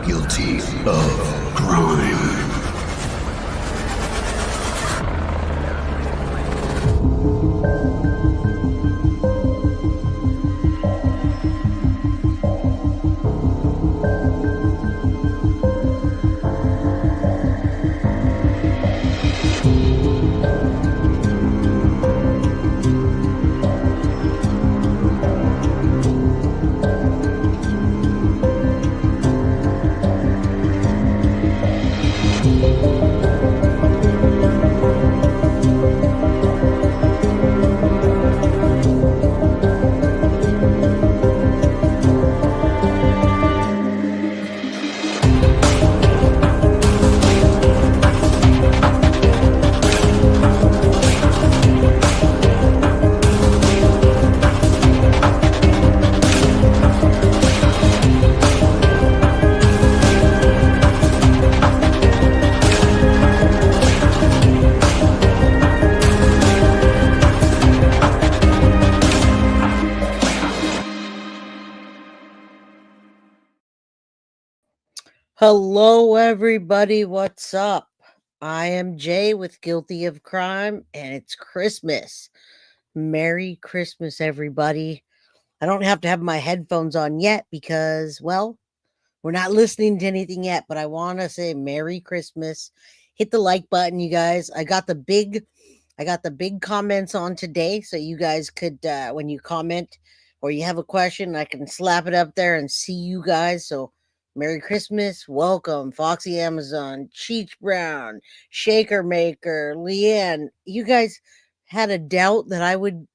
Guilty of crime. Hello, everybody. What's up? I am Jay with Guilty of Crime, and it's Christmas. Merry Christmas, everybody. I don't have to have my headphones on yet because, well, we're not listening to anything yet, but I want to say Merry Christmas. Hit the like button, you guys. I got the big comments on today, so you guys could, when you comment or you have a question, I can slap it up there and see you guys. So Merry Christmas, welcome, Foxy Amazon, Cheech Brown, Shaker Maker, Leanne. You guys had a doubt that I would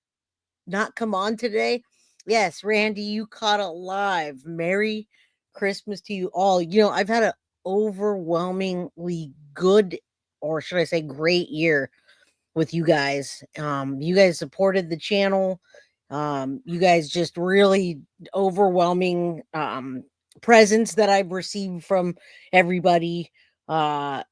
not come on today. Yes, Randy, you caught it live. Merry Christmas to you all. I've had an overwhelmingly good, or should I say, great year with you guys. You guys supported the channel. You guys just really overwhelming presents that I've received from everybody. The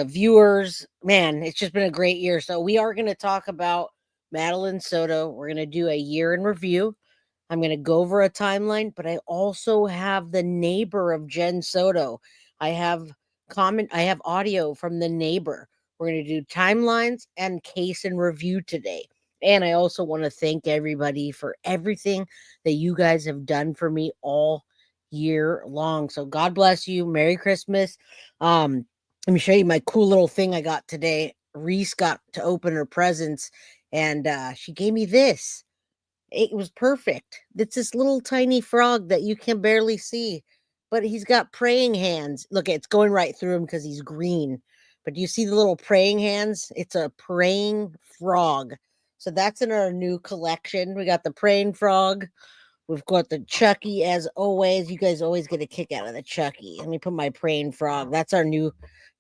viewers, man, it's just been a great year. So we are going to talk about Madeline Soto. We're going to do a year in review. I'm going to go over a timeline, but I also have the neighbor of Jenn Soto. I have audio from the neighbor. We're going to do timelines and case and review today. And I also want to thank everybody for everything that you guys have done for me all year long. So God bless you. Merry Christmas. Let me show you my cool little thing I got today. Reese got to open her presents and she gave me this. It was perfect. It's this little tiny frog that you can barely see, but he's got praying hands. Look, it's going right through him because he's green. But do you see the little praying hands? It's a praying frog. So that's in our new collection. We got the praying frog. We've got the Chucky as always. You guys always get a kick out of the Chucky. Let me put my praying frog. That's our new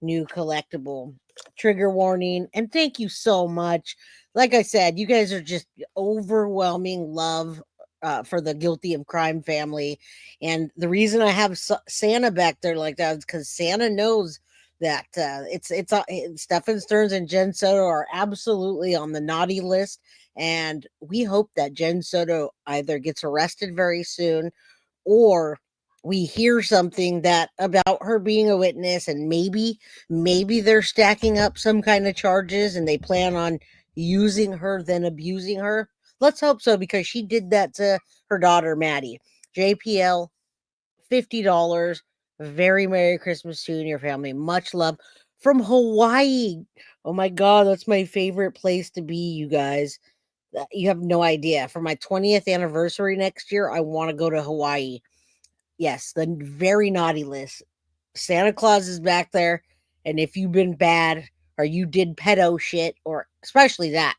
collectible. Trigger warning. And thank you so much. Like I said, you guys are just overwhelming love for the Guilty of Crime family. And the reason I have Santa back there like that is because Santa knows that Stephan Sterns and Jenn Soto are absolutely on the naughty list. And we hope that Jenn Soto either gets arrested very soon or we hear something that about her being a witness, and maybe they're stacking up some kind of charges and they plan on using her then abusing her. Let's hope so, because she did that to her daughter Maddie. JPL, $50. Very Merry Christmas to you and your family. Much love from Hawaii. Oh my God, that's my favorite place to be, you guys. You have no idea. For my 20th anniversary next year, I want to go to Hawaii. Yes, the very naughty list. Santa Claus is back there. And if you've been bad or you did pedo shit, or especially that,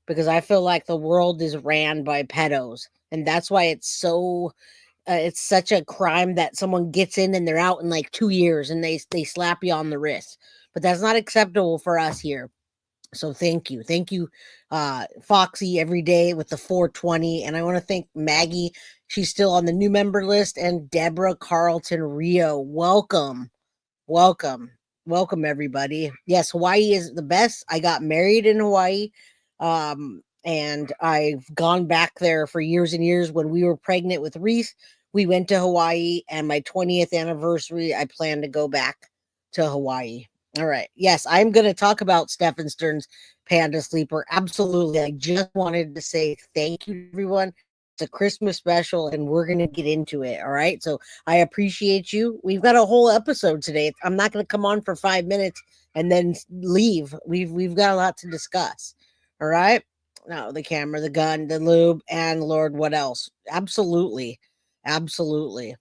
because I feel like the world is ran by pedos. And that's why it's such a crime that someone gets in and they're out in like 2 years and they slap you on the wrist. But that's not acceptable for us here. So thank you. Foxy every day with the 420. And I want to thank Maggie. She's still on the new member list. And Deborah Carlton Rio. Welcome. Everybody. Yes, Hawaii is the best. I got married in Hawaii. And I've gone back there for years and years. When we were pregnant with Reese, we went to Hawaii, and my 20th anniversary, I plan to go back to Hawaii. All right. Yes, I'm going to talk about Stephan Sterns' Panda Sleeper. Absolutely. I just wanted to say thank you, everyone. It's a Christmas special, and we're going to get into it. All right. So I appreciate you. We've got a whole episode today. I'm not going to come on for 5 minutes and then leave. We've got a lot to discuss. All right. No, the camera, the gun, the lube, and Lord, what else? Absolutely. Absolutely.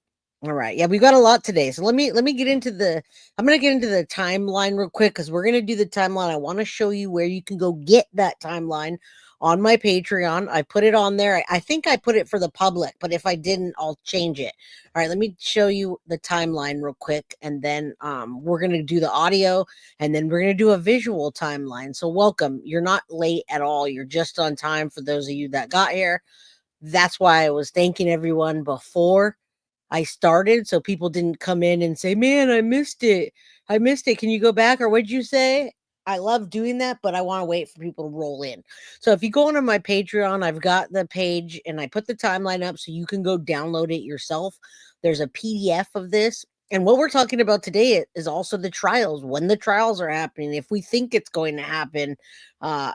All right. Yeah, we've got a lot today. So let me get into I'm gonna get into the timeline real quick because we're gonna do the timeline. I want to show you where you can go get that timeline on my Patreon. I put it on there. I think I put it for the public, but if I didn't, I'll change it. All right, let me show you the timeline real quick, and then we're gonna do the audio, and then we're gonna do a visual timeline. So welcome. You're not late at all. You're just on time for those of you that got here. That's why I was thanking everyone before I started, so people didn't come in and say, "Man, I missed it. I missed it. Can you go back?" Or what'd you say? I love doing that, but I want to wait for people to roll in. So if you go onto my Patreon, I've got the page and I put the timeline up so you can go download it yourself. There's a PDF of this. And what we're talking about today is also the trials, when the trials are happening, if we think it's going to happen,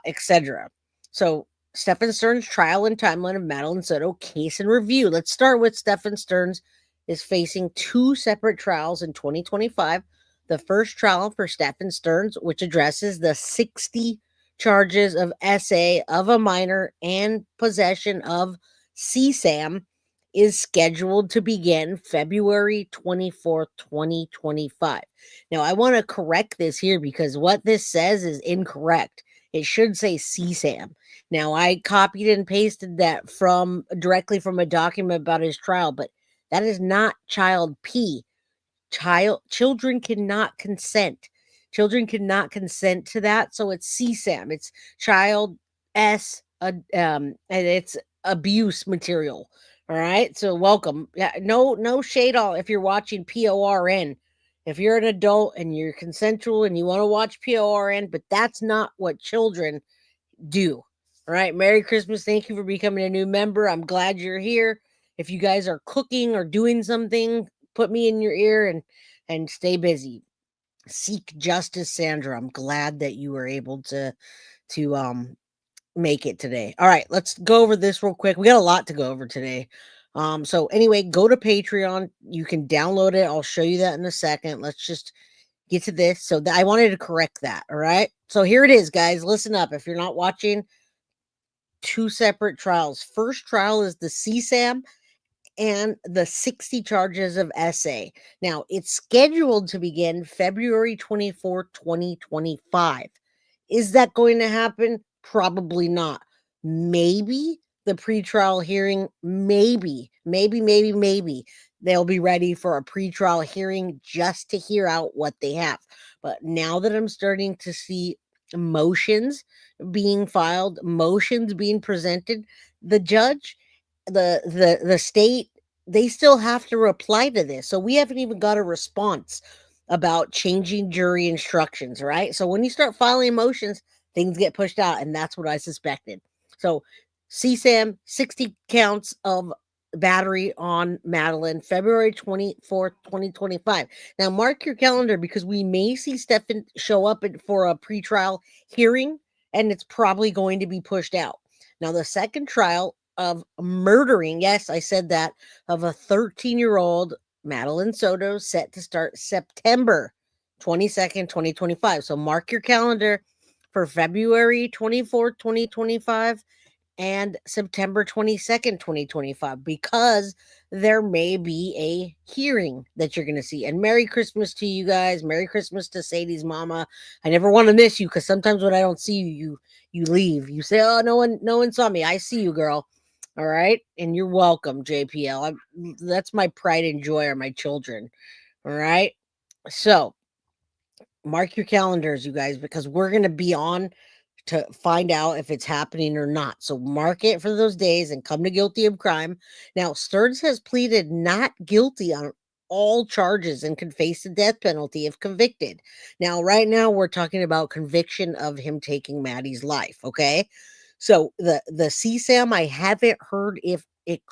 etc. So Stephan Sterns' trial and timeline of Madeline Soto case and review. Let's start with Stephan Sterns is facing two separate trials in 2025. The first trial for Stephan Sterns, which addresses the 60 charges of SA of a minor and possession of CSAM, is scheduled to begin February 24th, 2025. Now, I want to correct this here because what this says is incorrect. It should say CSAM. Now, I copied and pasted that from directly from a document about his trial, but that is not child P. Children cannot consent. Children cannot consent to that. So it's CSAM. It's child S, and it's abuse material. All right. So welcome. Yeah, no shade all if you're watching PORN. If you're an adult and you're consensual and you want to watch PORN, but that's not what children do. All right. Merry Christmas. Thank you for becoming a new member. I'm glad you're here. If you guys are cooking or doing something, put me in your ear and stay busy. Seek justice, Sandra. I'm glad that you were able to make it today. All right, let's go over this real quick. We got a lot to go over today. So anyway, go to Patreon. You can download it. I'll show you that in a second. Let's just get to this. So I wanted to correct that. All right. So here it is, guys. Listen up. If you're not watching, two separate trials. First trial is the CSAM and the 60 charges of SA. Now, it's scheduled to begin February 24th, 2025. Is that going to happen? Probably not. Maybe the pretrial hearing, maybe they'll be ready for a pretrial hearing just to hear out what they have. But now that I'm starting to see motions being filed, motions being presented, the judge, the state, they still have to reply to this. So we haven't even got a response about changing jury instructions, right? So when you start filing motions, things get pushed out, and that's what I suspected. So CSAM, 60 counts of battery on Madeline, February 24th, 2025. Now mark your calendar because we may see Stephan show up for a pretrial hearing, and it's probably going to be pushed out. Now the second trial of murdering, yes, I said that, of a 13-year-old Madeline Soto, set to start September 22nd, 2025. So mark your calendar for February 24th, 2025 and September 22nd, 2025, because there may be a hearing that you're going to see. And Merry Christmas to you guys. Merry Christmas to Sadie's mama. I never want to miss you because sometimes when I don't see you, you leave. You say, "Oh, no one saw me." I see you, girl. All right. And you're welcome, JPL. That's my pride and joy are my children. All right. So mark your calendars, you guys, because we're going to be on to find out if it's happening or not. So mark it for those days and come to guilty of crime. Now, Sterns has pleaded not guilty on all charges and could face the death penalty if convicted. Now, right now, we're talking about conviction of him taking Maddie's life. Okay. So the CSAM, I haven't heard if It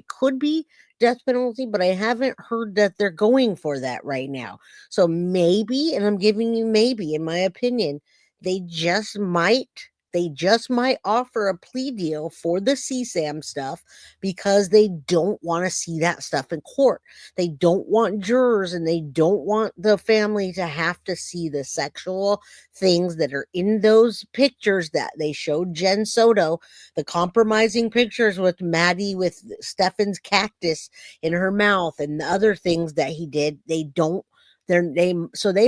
could be death penalty, but I haven't heard that they're going for that right now. So maybe, and I'm giving you maybe, in my opinion, they just might. They just might offer a plea deal for the CSAM stuff because they don't want to see that stuff in court. They don't want jurors and they don't want the family to have to see the sexual things that are in those pictures that they showed Jenn Soto, the compromising pictures with Maddie with Stefan's cactus in her mouth and the other things that he did. They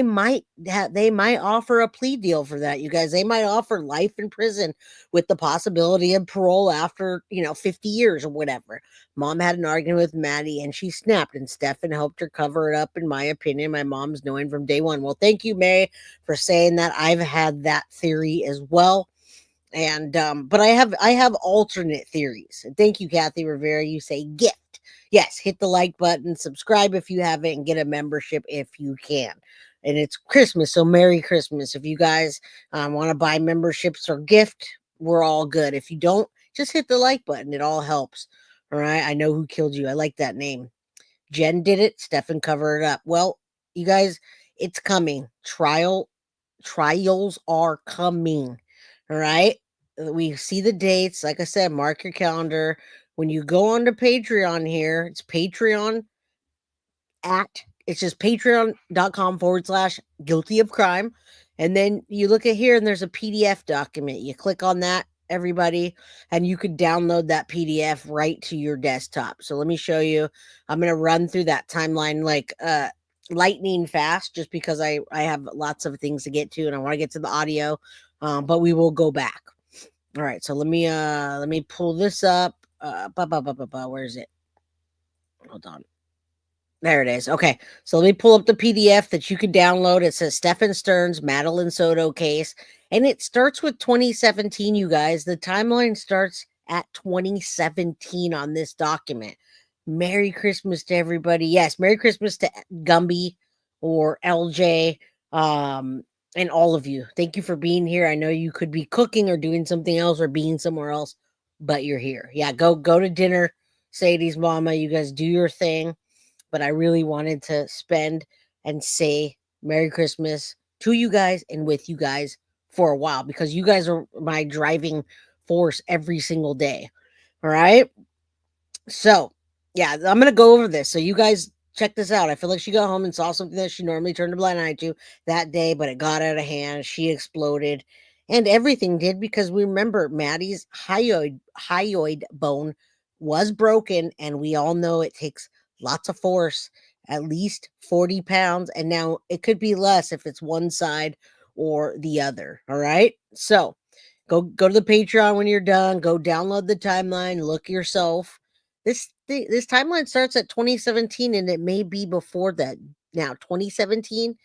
might offer a plea deal for that, you guys. They might offer life in prison with the possibility of parole after 50 years or whatever. Mom had an argument with Maddie and she snapped, and Stefan helped her cover it up, in my opinion. My mom's knowing from day one. Well, thank you, Mary, for saying that. I've had that theory as well. And but I have alternate theories. And thank you, Kathy Rivera. You say gift. Yes, hit the like button, subscribe if you haven't, and get a membership if you can. And it's Christmas, so Merry Christmas. If you guys want to buy memberships or gift, we're all good. If you don't, just hit the like button. It all helps. All right. I know who killed you. I like that name. Jenn did it. Stefan covered it up. Well, you guys, it's coming. Trials are coming. All right. We see the dates. Like I said, mark your calendar. When you go on to Patreon here, it's Patreon it's just patreon.com/guilty of crime. And then you look at here and there's a PDF document. You click on that, everybody, and you could download that PDF right to your desktop. So let me show you. I'm going to run through that timeline like lightning fast, just because I have lots of things to get to and I want to get to the audio. But we will go back. All right, so let me pull this up. Where is it? Hold on. There it is. Okay. So let me pull up the PDF that you can download. It says Stephan Sterns, Madeline Soto case. And it starts with 2017, you guys. The timeline starts at 2017 on this document. Merry Christmas to everybody. Yes, Merry Christmas to Gumby or LJ. And all of you. Thank you for being here. I know you could be cooking or doing something else or being somewhere else, but you're here. Yeah, go to dinner. Sadie's mama. You guys do your thing, but I really wanted to spend and say Merry Christmas to you guys and with you guys for a while, because you guys are my driving force every single day. All right. So, yeah, I'm going to go over this. So, you guys check this out. I feel like she got home and saw something that she normally turned a blind eye to that day, but it got out of hand. She exploded, and everything did, because we remember Maddie's hyoid bone was broken, and we all know it takes lots of force, at least 40 pounds. And now it could be less if it's one side or the other. All right. So, go to the Patreon when you're done. Go download the timeline. Look yourself. This timeline starts at 2017, and it may be before that. Now, 2017,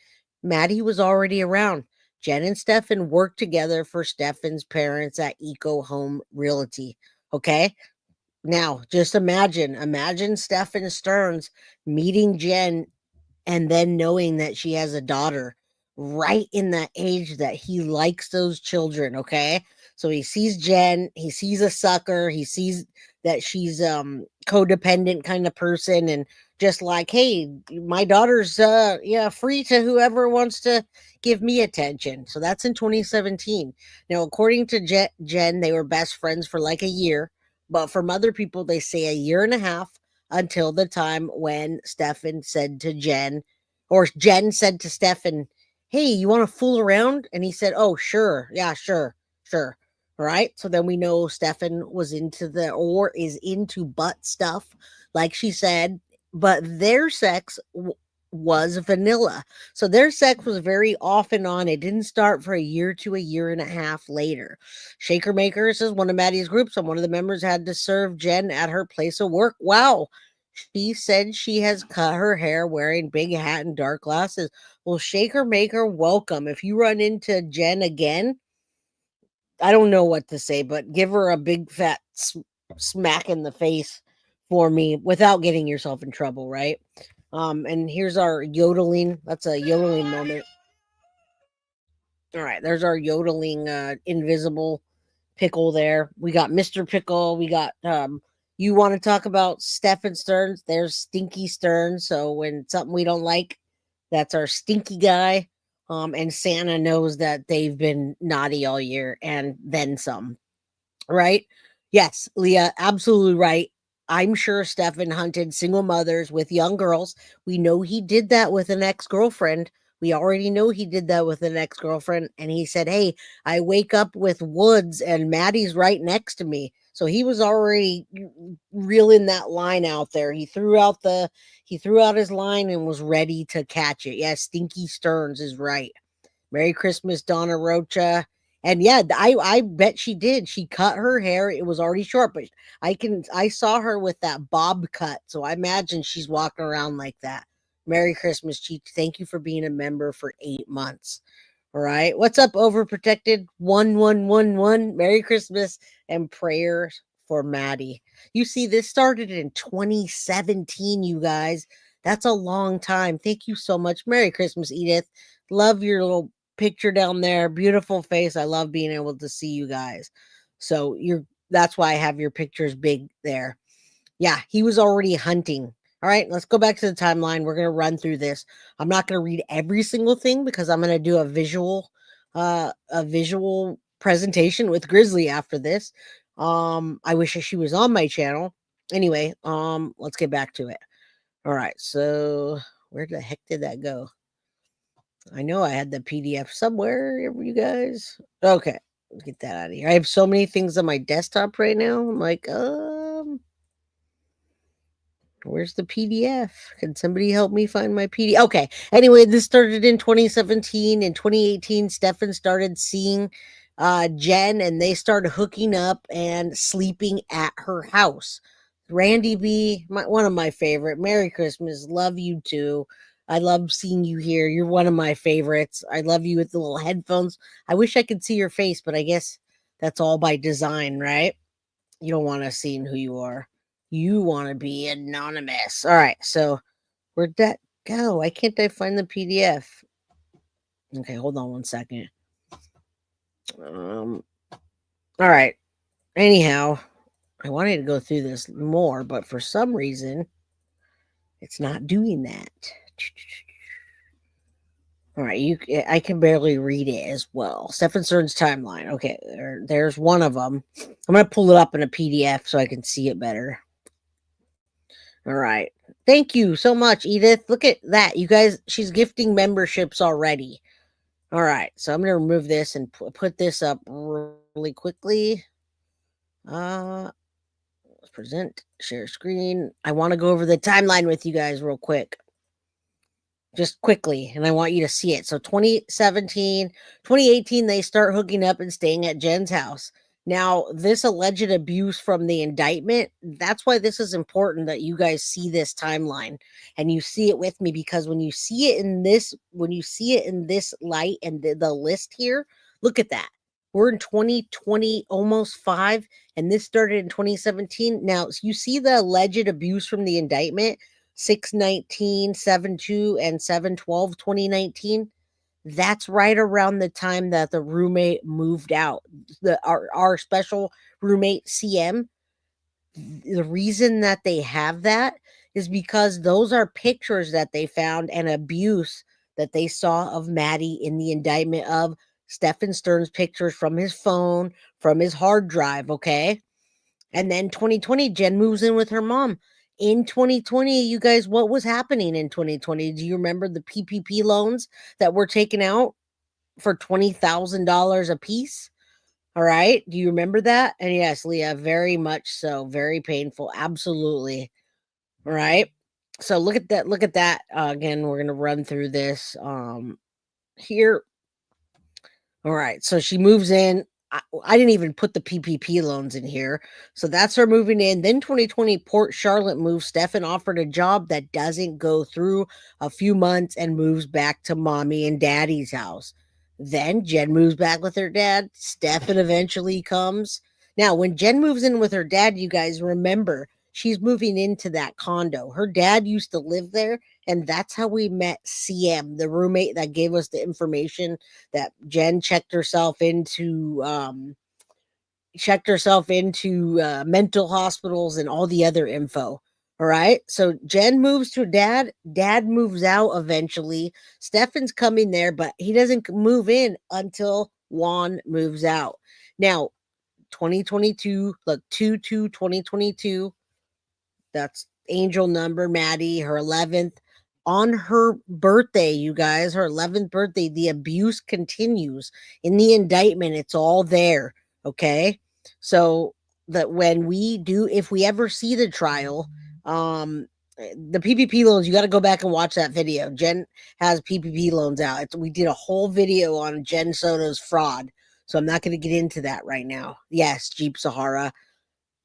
Maddie was already around. Jenn and Stefan worked together for Stefan's parents at Eco Home Realty. Okay. Now, just imagine Stephan Sterns meeting Jenn and then knowing that she has a daughter right in that age that he likes those children. Okay. So he sees Jenn, he sees a sucker, he sees that she's codependent kind of person, and just like, hey, my daughter's free to whoever wants to give me attention. So that's in 2017. Now, according to Jenn, they were best friends for like a year, but from other people they say a year and a half, until the time when Stefan said to Jenn, or Jenn said to Stefan, hey, you want to fool around? And he said, oh, sure. Yeah, sure. Sure. Right. So then we know Stefan was is into butt stuff, like she said, but their sex was vanilla. So their sex was very off and on. It didn't start for a year to a year and a half later. Shaker Makers is one of Maddie's groups, and one of the members had to serve Jenn at her place of work. Wow. She said she has cut her hair wearing big hat and dark glasses. Well, Shaker Maker, welcome. If you run into Jenn again, I don't know what to say, but give her a big fat smack in the face for me without getting yourself in trouble, right? And here's our yodeling. That's a yodeling moment. All right, there's our yodeling invisible pickle there. We got Mr. Pickle. We got You want to talk about Stephan Sterns? There's Stinky Sterns. So when something we don't like, that's our stinky guy. And Santa knows that they've been naughty all year and then some. Right? Yes, Leah, absolutely right. I'm sure Stefan hunted single mothers with young girls. We know he did that with an ex girlfriend. We already know he did that with an ex girlfriend. And he said, "Hey, I wake up with Woods and Maddie's right next to me." So he was already reeling that line out there. He threw out his line and was ready to catch it. Yeah, Stinky Sterns is right. Merry Christmas, Donna Rocha. And yeah, I bet she did. She cut her hair. It was already short, but I saw her with that bob cut. So I imagine she's walking around like that. Merry Christmas, Cheech. Thank you for being a member for 8 months. All right. What's up, Overprotected? 1111. Merry Christmas and prayers for Maddie. You see, this started in 2017, you guys. That's a long time. Thank you so much. Merry Christmas, Edith. Love your little picture down there. Beautiful face. I love being able to see you guys. So that's why I have your pictures big there. Yeah, he was already hunting. All right, let's go back to the timeline. We're gonna run through this. I'm not gonna read every single thing because I'm gonna do a visual presentation with Grizzly after this. I wish she was on my channel. Anyway, let's get back to it. All right, so where the heck did that go? I know I had the PDF somewhere, you guys. Okay, let's get that out of here. I have so many things on my desktop right now. I'm like, where's the PDF? Can somebody help me find my PDF? Okay. Anyway, this started in 2017. In 2018, Stefan started seeing Jenn and they started hooking up and sleeping at her house. Randy B, one of my favorite. Merry Christmas. Love you too. I love seeing you here. You're one of my favorites. I love you with the little headphones. I wish I could see your face, but I guess that's all by design, right? You don't want to see who you are. You want to be anonymous. All right. So where'd that go? Why can't I find the PDF? Okay, hold on one second. All right. Anyhow, I wanted to go through this more, but for some reason, it's not doing that. All right, I can barely read it as well. Stephan Sterns timeline. Okay, there's one of them. I'm gonna pull it up in a PDF so I can see it better. All right. Thank you so much, Edith. Look at that. You guys, she's gifting memberships already. All right. So I'm going to remove this and put this up really quickly. Let's present, share screen. I want to go over the timeline with you guys real quick. Just quickly, and I want you to see it. So 2017, 2018, they start hooking up and staying at Jen's house. Now, this alleged abuse from the indictment, that's why this is important that you guys see this timeline and you see it with me, because when you see it in this light and the list here, look at that. We're in 2020, almost 5, and this started in 2017. Now, you see the alleged abuse from the indictment, 6/19, 7/2, and 7/12, 2019. That's right around the time that the roommate moved out. Our special roommate CM. The reason that they have that is because those are pictures that they found and abuse that they saw of Maddie in the indictment of Stephan Sterns pictures from his phone, from his hard drive. Okay. And then 2020, Jenn moves in with her mom. In 2020, you guys, what was happening in 2020? Do you remember the PPP loans that were taken out for $20,000 a piece? All right. Do you remember that? And yes, Leah, very much so. Very painful. Absolutely. All right. So look at that. Look at that. Again, we're going to run through this here. All right. So she moves in. I didn't even put the PPP loans in here. So that's her moving in. Then 2020 Port Charlotte moves. Stefan offered a job that doesn't go through a few months and moves back to mommy and daddy's house. Then Jenn moves back with her dad. Stefan eventually comes. Now, when Jenn moves in with her dad, you guys remember she's moving into that condo. Her dad used to live there, and that's how we met CM, the roommate that gave us the information that Jenn checked herself into. checked herself into mental hospitals and all the other info. All right. So Jenn moves to dad. Dad moves out eventually. Stephan's coming there, but he doesn't move in until Juan moves out. Now, 2022, look, 2/2/2022. That's angel number, Maddie, her 11th. On her birthday, you guys, her 11th birthday, the abuse continues. In the indictment, it's all there. Okay. So that when we do, if we ever see the trial, the PPP loans, you got to go back and watch that video. Jenn has PPP loans out. We did a whole video on Jenn Soto's fraud. So I'm not going to get into that right now. Yes, Jeep Sahara.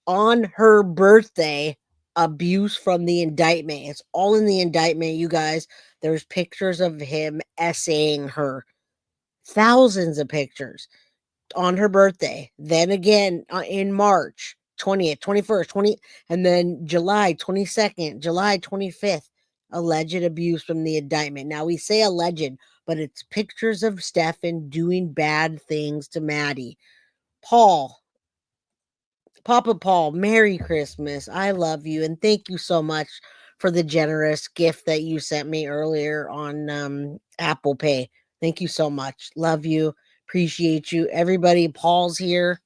On her birthday, abuse from the indictment. It's all in the indictment, you guys. There's pictures of him essaying her. Thousands of pictures on her birthday. Then again in March 20th, 21st, 20, and then July 22nd, July 25th. Alleged abuse from the indictment. Now we say alleged, but it's pictures of Stephan doing bad things to Maddie. Paul, Papa Paul, Merry Christmas. I love you. And thank you so much for the generous gift that you sent me earlier on Apple Pay. Thank you so much. Love you. Appreciate you. Everybody, Paul's here.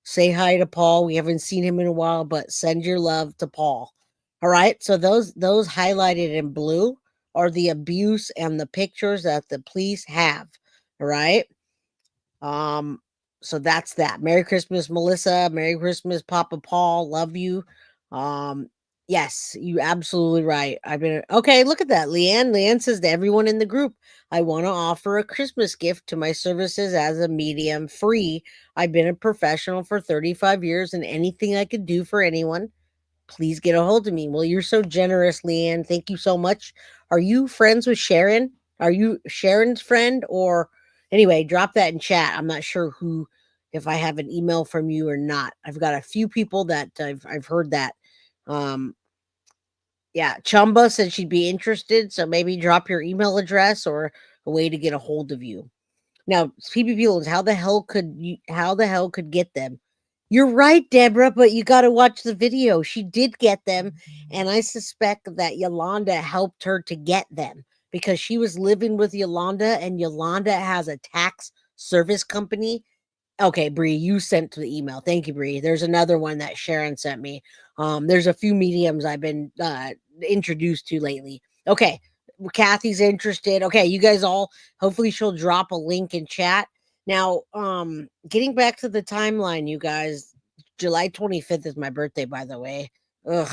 Say hi to Paul. We haven't seen him in a while, but send your love to Paul. All right. So those highlighted in blue are the abuse and the pictures that the police have. All right. Um, so that's that. Merry Christmas, Melissa. Merry Christmas, Papa Paul. Love you. Um, yes, you absolutely right. I've been okay. Look at that, Leanne. Leanne says to everyone in the group, I want to offer a Christmas gift to my services as a medium free. I've been a professional for 35 years, and anything I could do for anyone, please get a hold of me. Well, you're so generous, Leanne. Thank you so much. Are you friends with Sharon? Are you Sharon's friend? Or anyway, drop that in chat. I'm not sure who, if I have an email from you or not. I've got a few people that I've heard that. Um, yeah, Chumba said she'd be interested, so maybe drop your email address or a way to get a hold of you. Now, PPP loans, how the hell could get them? You're right, Deborah, but you got to watch the video. She did get them, and I suspect that Yolanda helped her to get them because she was living with Yolanda, and Yolanda has a tax service company. Okay, Bree, you sent to the email. Thank you, Bree. There's another one that Sharon sent me. There's a few mediums I've been introduced to lately. Okay, Kathy's interested. Okay, you guys all, hopefully she'll drop a link in chat. Now, getting back to the timeline, you guys, July 25th is my birthday, by the way. Ugh,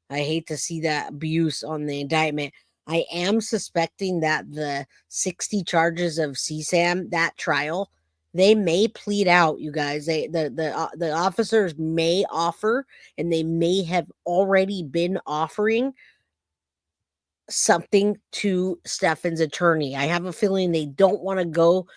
I hate to see that abuse on the indictment. I am suspecting that the 60 charges of CSAM, that trial, they may plead out, you guys. The officers may offer, and they may have already been offering something to Stephan's attorney. I have a feeling they don't want to go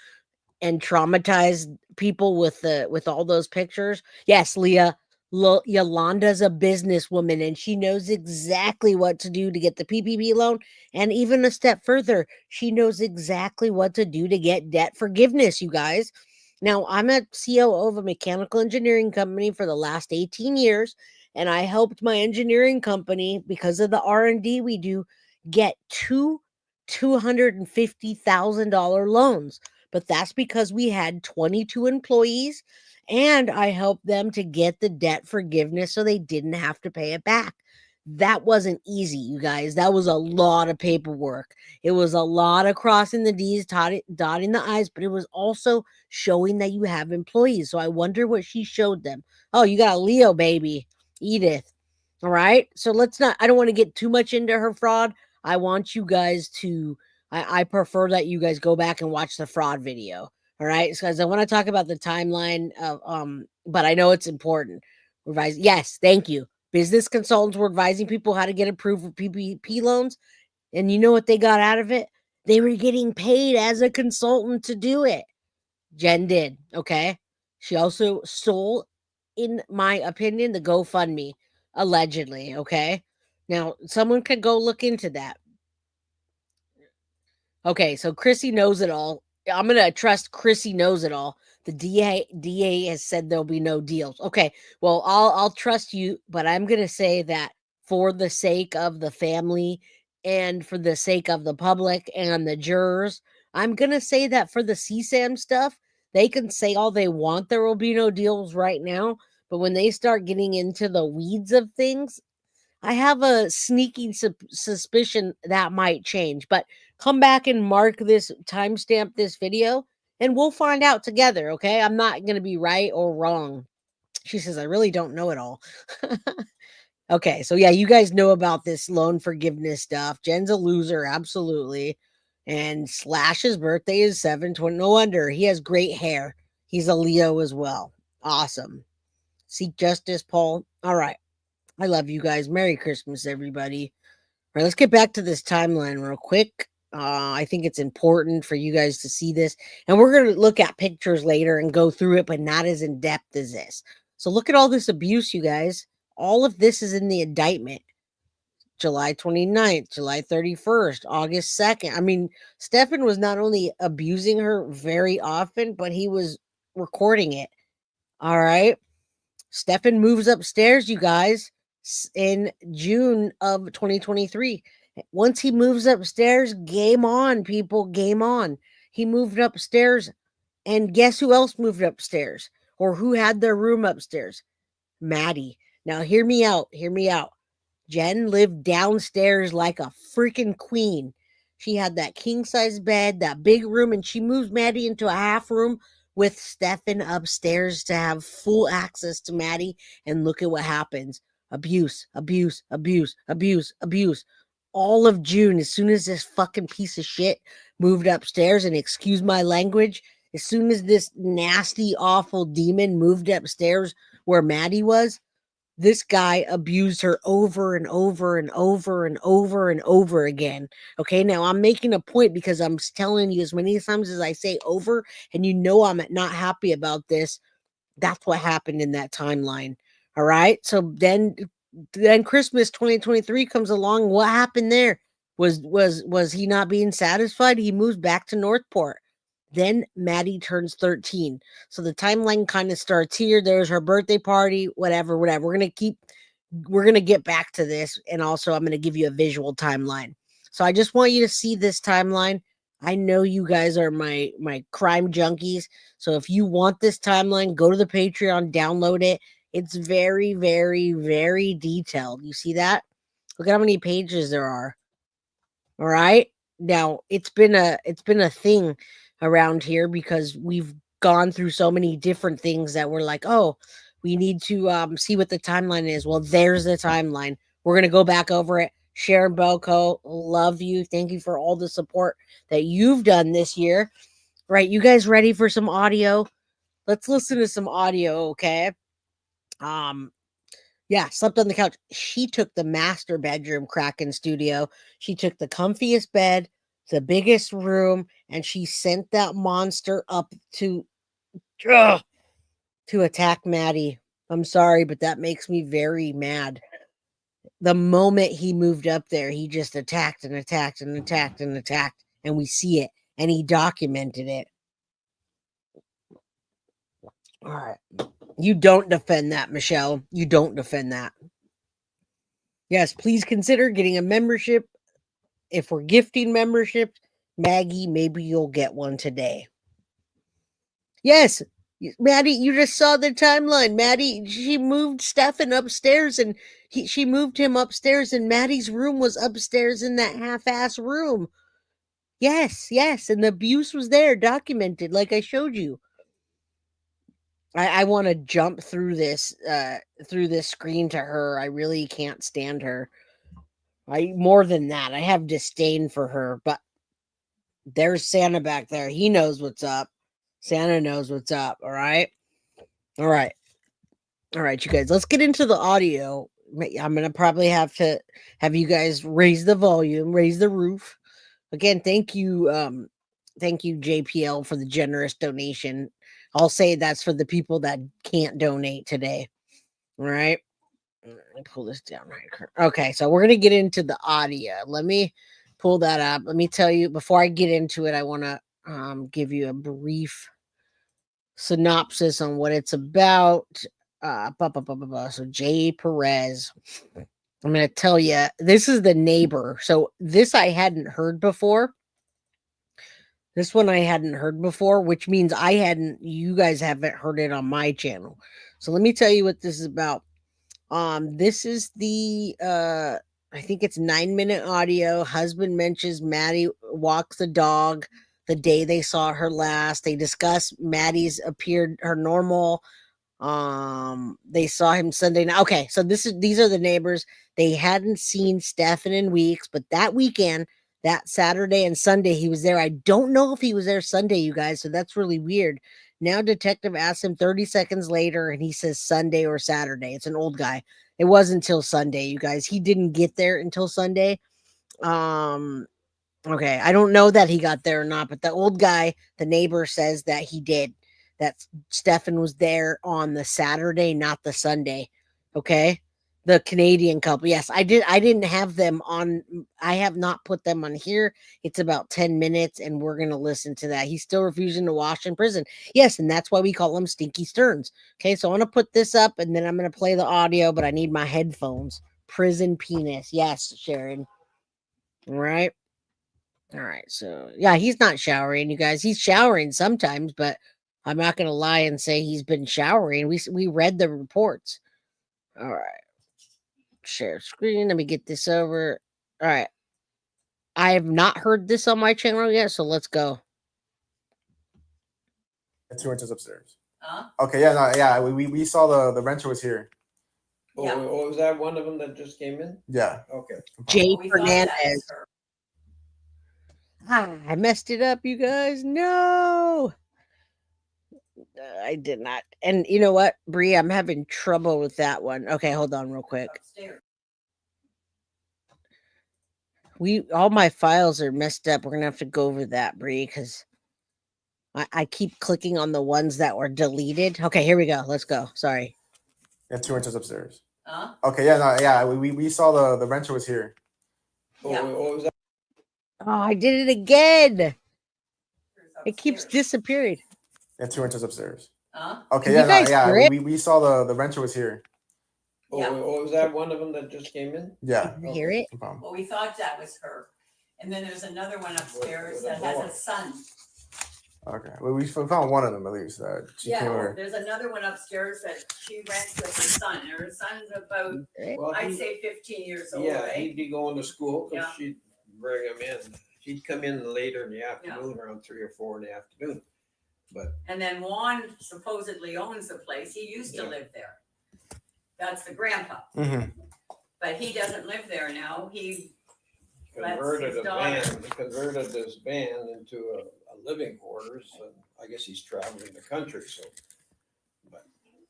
and traumatize people with all those pictures. Yes, Leah, Yolanda's a businesswoman and she knows exactly what to do to get the PPP loan, and even a step further, she knows exactly what to do to get debt forgiveness, you guys. Now, I'm a COO of a mechanical engineering company for the last 18 years, and I helped my engineering company, because of the R&D we do, get two $250,000 loans. But that's because we had 22 employees, and I helped them to get the debt forgiveness so they didn't have to pay it back. That wasn't easy, you guys. That was a lot of paperwork. It was a lot of crossing the D's, dotting the I's, but it was also showing that you have employees. So I wonder what she showed them. Oh, you got a Leo baby, Edith. All right. So let's not, I don't want to get too much into her fraud. I want you guys to, I prefer that you guys go back and watch the fraud video. All right. Because I want to talk about the timeline of, but I know it's important. Revise. Yes. Thank you. Business consultants were advising people how to get approved for PPP loans. And you know what they got out of it? They were getting paid as a consultant to do it. Jenn did. Okay. She also stole, in my opinion, the GoFundMe, allegedly. Okay. Now, someone could go look into that. Okay. So Chrissy knows it all. I'm going to trust Chrissy knows it all. The DA has said there'll be no deals. Okay, well, I'll trust you, but I'm gonna say that for the sake of the family and for the sake of the public and the jurors, I'm gonna say that for the CSAM stuff, they can say all they want. There will be no deals right now, but when they start getting into the weeds of things, I have a sneaking suspicion that might change. But come back and mark this, timestamp this video, and we'll find out together. Okay, I'm not gonna be right or wrong. She says, I really don't know it all. Okay, so yeah, you guys know about this loan forgiveness stuff. Jen's a loser, absolutely. And Slash's birthday is 7/20. No wonder he has great hair. He's a Leo as well. Awesome. Seek justice, Paul. All right. I love you guys. Merry Christmas, everybody. All right, let's get back to this timeline real quick. I think it's important for you guys to see this. And we're going to look at pictures later and go through it, but not as in depth as this. So look at all this abuse, you guys. All of this is in the indictment. July 29th, July 31st, August 2nd. I mean, Stephan was not only abusing her very often, but he was recording it. All right. Stephan moves upstairs, you guys, in June of 2023. Once he moves upstairs, game on, people, game on. He moved upstairs, and guess who else moved upstairs? Or who had their room upstairs? Maddie. Now, hear me out. Hear me out. Jenn lived downstairs like a freaking queen. She had that king size bed, that big room, and she moved Maddie into a half room with Stephan upstairs to have full access to Maddie. And look at what happens. Abuse, abuse, abuse, abuse, abuse. All of June, as soon as this fucking piece of shit moved upstairs, and excuse my language, as soon as this nasty, awful demon moved upstairs where Maddie was, this guy abused her over and over and over and over and over again. Okay, now I'm making a point because I'm telling you as many times as I say over, and you know I'm not happy about this. That's what happened in that timeline. All right. So then Christmas 2023 comes along. What happened there? Was he not being satisfied? He moves back to Northport. Then Maddie turns 13. So the timeline kind of starts here. There's her birthday party, whatever. We're going to get back to this. And also, I'm going to give you a visual timeline. So I just want you to see this timeline. I know you guys are my crime junkies. So if you want this timeline, go to the Patreon, download it. It's very, very, very detailed. You see that? Look at how many pages there are. All right. Now it's been a thing around here because we've gone through so many different things that we're like, oh, we need to see what the timeline is. Well, there's the timeline. We're gonna go back over it. Sharon Belco, love you. Thank you for all the support that you've done this year. Right, you guys ready for some audio? Let's listen to some audio, okay? Yeah, slept on the couch. She took the master bedroom, Kraken Studio. She took the comfiest bed, the biggest room, and she sent that monster up to attack Maddie. I'm sorry, but that makes me very mad. The moment he moved up there, he just attacked and attacked and attacked and attacked, and we see it, and he documented it. All right. You don't defend that, Michelle. You don't defend that. Yes, please consider getting a membership. If we're gifting memberships, Maggie, maybe you'll get one today. Yes, Maddie, you just saw the timeline. Maddie, she moved Stephan upstairs, and she moved him upstairs, and Maddie's room was upstairs in that half-ass room. Yes, and the abuse was there, documented, like I showed you. I want to jump through this screen to her. I really can't stand her. More than that, I have disdain for her, but there's Santa back there. He knows what's up. Santa knows what's up. All right, you guys. Let's get into the audio. I'm gonna probably have to have you guys raise the volume, raise the roof. Again, thank you, JPL, for the generous donation. I'll say that's for the people that can't donate today. All right. Let me pull this down right here. Okay, so we're going to get into the audio. Let me pull that up. Let me tell you, before I get into it, I want to give you a brief synopsis on what it's about. So Jay Perez. I'm going to tell you, this is the neighbor. So this I hadn't heard before. This one I hadn't heard before, which means you guys haven't heard it on my channel. So let me tell you what this is about. This is the I think it's 9-minute audio. Husband mentions Maddie walks the dog the day they saw her last. They discuss Maddie's appeared her normal. They saw him Sunday night. Okay, so these are the neighbors. They hadn't seen Stephan in weeks, but that weekend, that Saturday and Sunday, he was there. I don't know if he was there Sunday, you guys, so that's really weird. Now detective asks him 30 seconds later, and he says Sunday or Saturday. It's an old guy. It wasn't until Sunday, you guys. He didn't get there until Sunday. Okay, I don't know that he got there or not, but the old guy, the neighbor, says that he did. That Stephan was there on the Saturday, not the Sunday. Okay, the Canadian couple. Yes, I did. I didn't have them on. I have not put them on here. It's about 10 minutes, and we're gonna listen to that. He's still refusing to wash in prison. Yes, and that's why we call him Stinky Sterns. Okay, so I'm gonna put this up, and then I'm gonna play the audio, but I need my headphones. Prison penis. Yes, Sharon. All right. All right. So, yeah, he's not showering, you guys. He's showering sometimes, but I'm not going to lie and say he's been showering. We read the reports. All right. Share screen. Let me get this over. All right. I have not heard this on my channel yet, so let's go. 2 inches upstairs. Okay, yeah, we saw the renter was here. Oh, yeah. Was that one of them that just came in? Yeah. Okay. Jay Fernandez. I messed it up, you guys. No. I did not. And you know what, Bree? I'm having trouble with that one. Okay, hold on real quick. All my files are messed up. We're gonna have to go over that, Bree, because I keep clicking on the ones that were deleted. Okay, here we go. Let's go. Sorry. Yeah, 2 inches upstairs. Okay, yeah, we saw the renter was here. Yeah. What was that? Oh, I did it again. It keeps disappearing. Yeah, 2 inches upstairs. Can Okay, yeah, we saw the renter was here. Oh, yeah. Was that one of them that just came in? Yeah. You hear it? No problem. Well, we thought that was her. And then there's another one upstairs that has a son. Okay. Well, we found one of them at least. She came over. There's another one upstairs that she rents with her son. Her son's about, Well, I'd say 15 years old. Yeah, right? he'd be going to school because Yeah. she'd bring him in. She'd come in later in the afternoon, around 3 or 4 in the afternoon. But And then Juan supposedly owns the place. He used to live there. That's the grandpa. Mm-hmm. But he doesn't live there now. He converted his a daughter. van. He converted this van into a living quarters, and I guess he's traveling the country. So,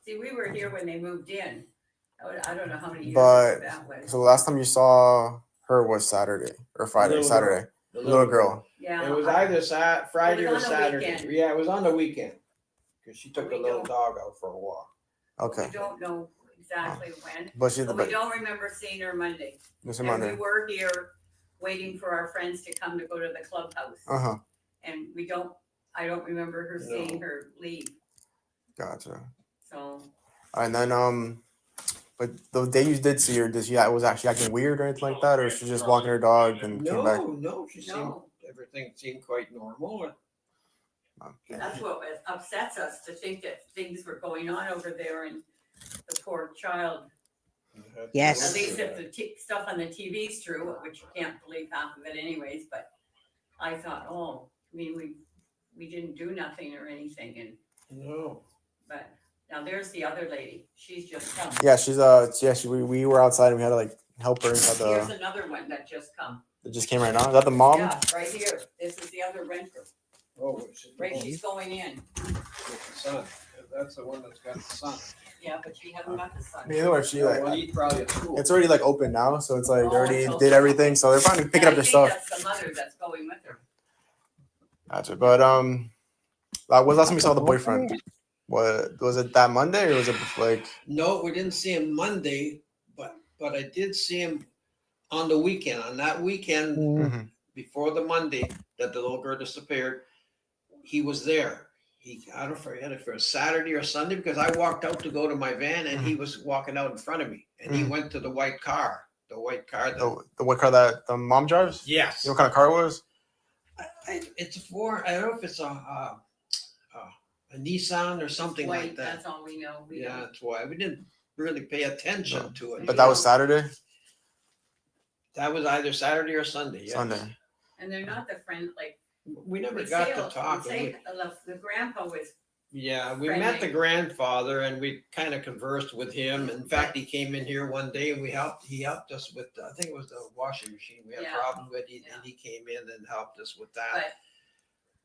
See, we were here when they moved in. I don't know how many years But that was. so the last time you saw her was Saturday or Friday. Little Saturday. the Little girl. Yeah. It was either Friday It or was on the Saturday. weekend. Yeah, it was on the weekend because she took We a little don't- dog out for a walk. Okay. We don't know exactly when. But she's But we don't remember seeing her Monday. this And Monday. we were here waiting for our friends to come to go to the clubhouse. Uh-huh. And I don't remember her seeing her leave. Gotcha. So And then but the day you did see her, was actually acting weird or anything like that, or she just walking her dog and came back? No, everything seemed quite normal. Okay. that's what upsets us, to think that things were going on over there and the poor child. Yes. At least if the stuff on the TV's true, which you can't believe half of it anyways, but I thought, we didn't do nothing or anything, No. but now there's the other lady. She's just come. Yeah, we were outside and we had to like help her inside Here's another one that just come. It just came right now. Is that the mom? Yeah, right here. This is the other renter. Oh, She's going in. with the son. That's the one that's got the son. Yeah, but she hasn't got the son. Either way, she like Well, he's probably at school. it's already like open now, so it's like they already Oh, did everything, so they're finally picking up their stuff. That's the mother that's going with her. Gotcha. But like, when's the last time you saw the boyfriend? What was it, that Monday, or was it like? No, we didn't see him Monday, but I did see him on the weekend. On that weekend, Mhm. before the Monday that the little girl disappeared, he was there. I don't forget if it was Saturday or Sunday, because I walked out to go to my van and he was walking out in front of me, and he went to the white car. The white car. The white car that the mom drives? Yes. You know what kind of car it was? It's I don't know if it's a Nissan or something White, like that. that's all we know. Yeah, that's why we didn't really pay attention to it. But that was Saturday? That was either Saturday or Sunday. Yes. Sunday. And they're not the friend, like, We never we got say, to talk. the grandpa was, Yeah, we friendly. met the grandfather and we kind of conversed with him. In fact, he came in here one day and he helped us with, I think it was the washing machine we had Yeah. problems with, and Yeah. he came in and helped us with that.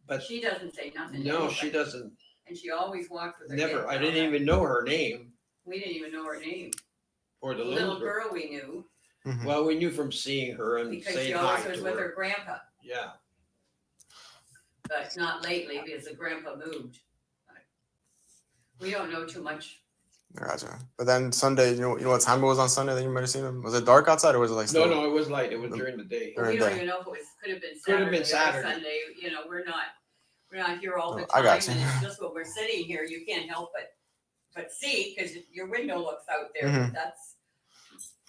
but she doesn't say nothing. to No, she anybody. doesn't. And she always walked with her. Never. head I down. didn't even know her name We didn't even know her name. or The the little girl we knew, Well, we knew from seeing her and because saying she hi always to was her. with her grandpa, Yeah. but not lately because the grandpa moved. We don't know too much. Gotcha. But then Sunday, you know what time it was on Sunday that you might have seen him? Was it dark outside or was it like still? No, it was light. It was during the day. But we During don't the- even know if it was, could have been Could have been Saturday or Saturday. Sunday. You know, we're not here all the Oh, time. I got you. And it's just when we're sitting here, you can't help but see, because your window looks out there. Mhm. But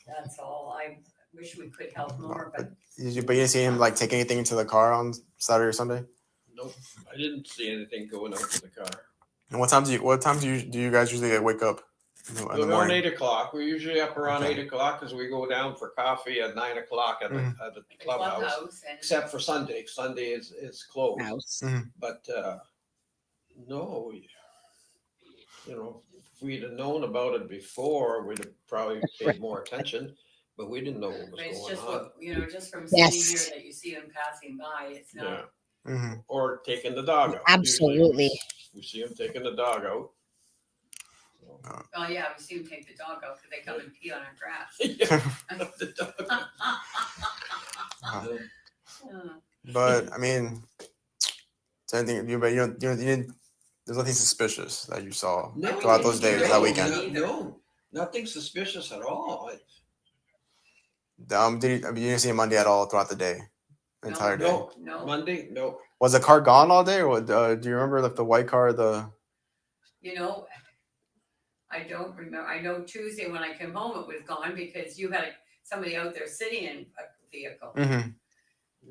that's all. I wish we could help more, but You didn't see him like take anything into the car on Saturday or Sunday? Nope. I didn't see anything going out to the car. And what time do you guys usually wake up in the Around morning? 8 o'clock. We're usually up around Okay. 8 o'clock because we go down for coffee at 9 o'clock at Mhm. the the clubhouse. and Except for Sunday. Sunday is closed. House. But no, if we'd have known about it before, we'd have probably paid more attention. But we didn't know what was but it's going just on. what just from sitting Yes. here that you see them passing by. It's Yeah. not. Mm-hmm. Or taking the dog out. Absolutely. Usually we see them taking the dog out. So, Oh yeah, we see them take the dog out because they come and pee on our grass. yeah, the dog. But I mean, it's anything you didn't. There's nothing suspicious that you saw No, throughout those days, no, that weekend. No, nothing suspicious at all. You didn't see him Monday at all throughout the day, the entire day. No, No. Monday, no. Was the car gone all day, or what, do you remember the white car? I don't remember. I know Tuesday when I came home, it was gone because you had somebody out there sitting in a vehicle. Mm-hmm.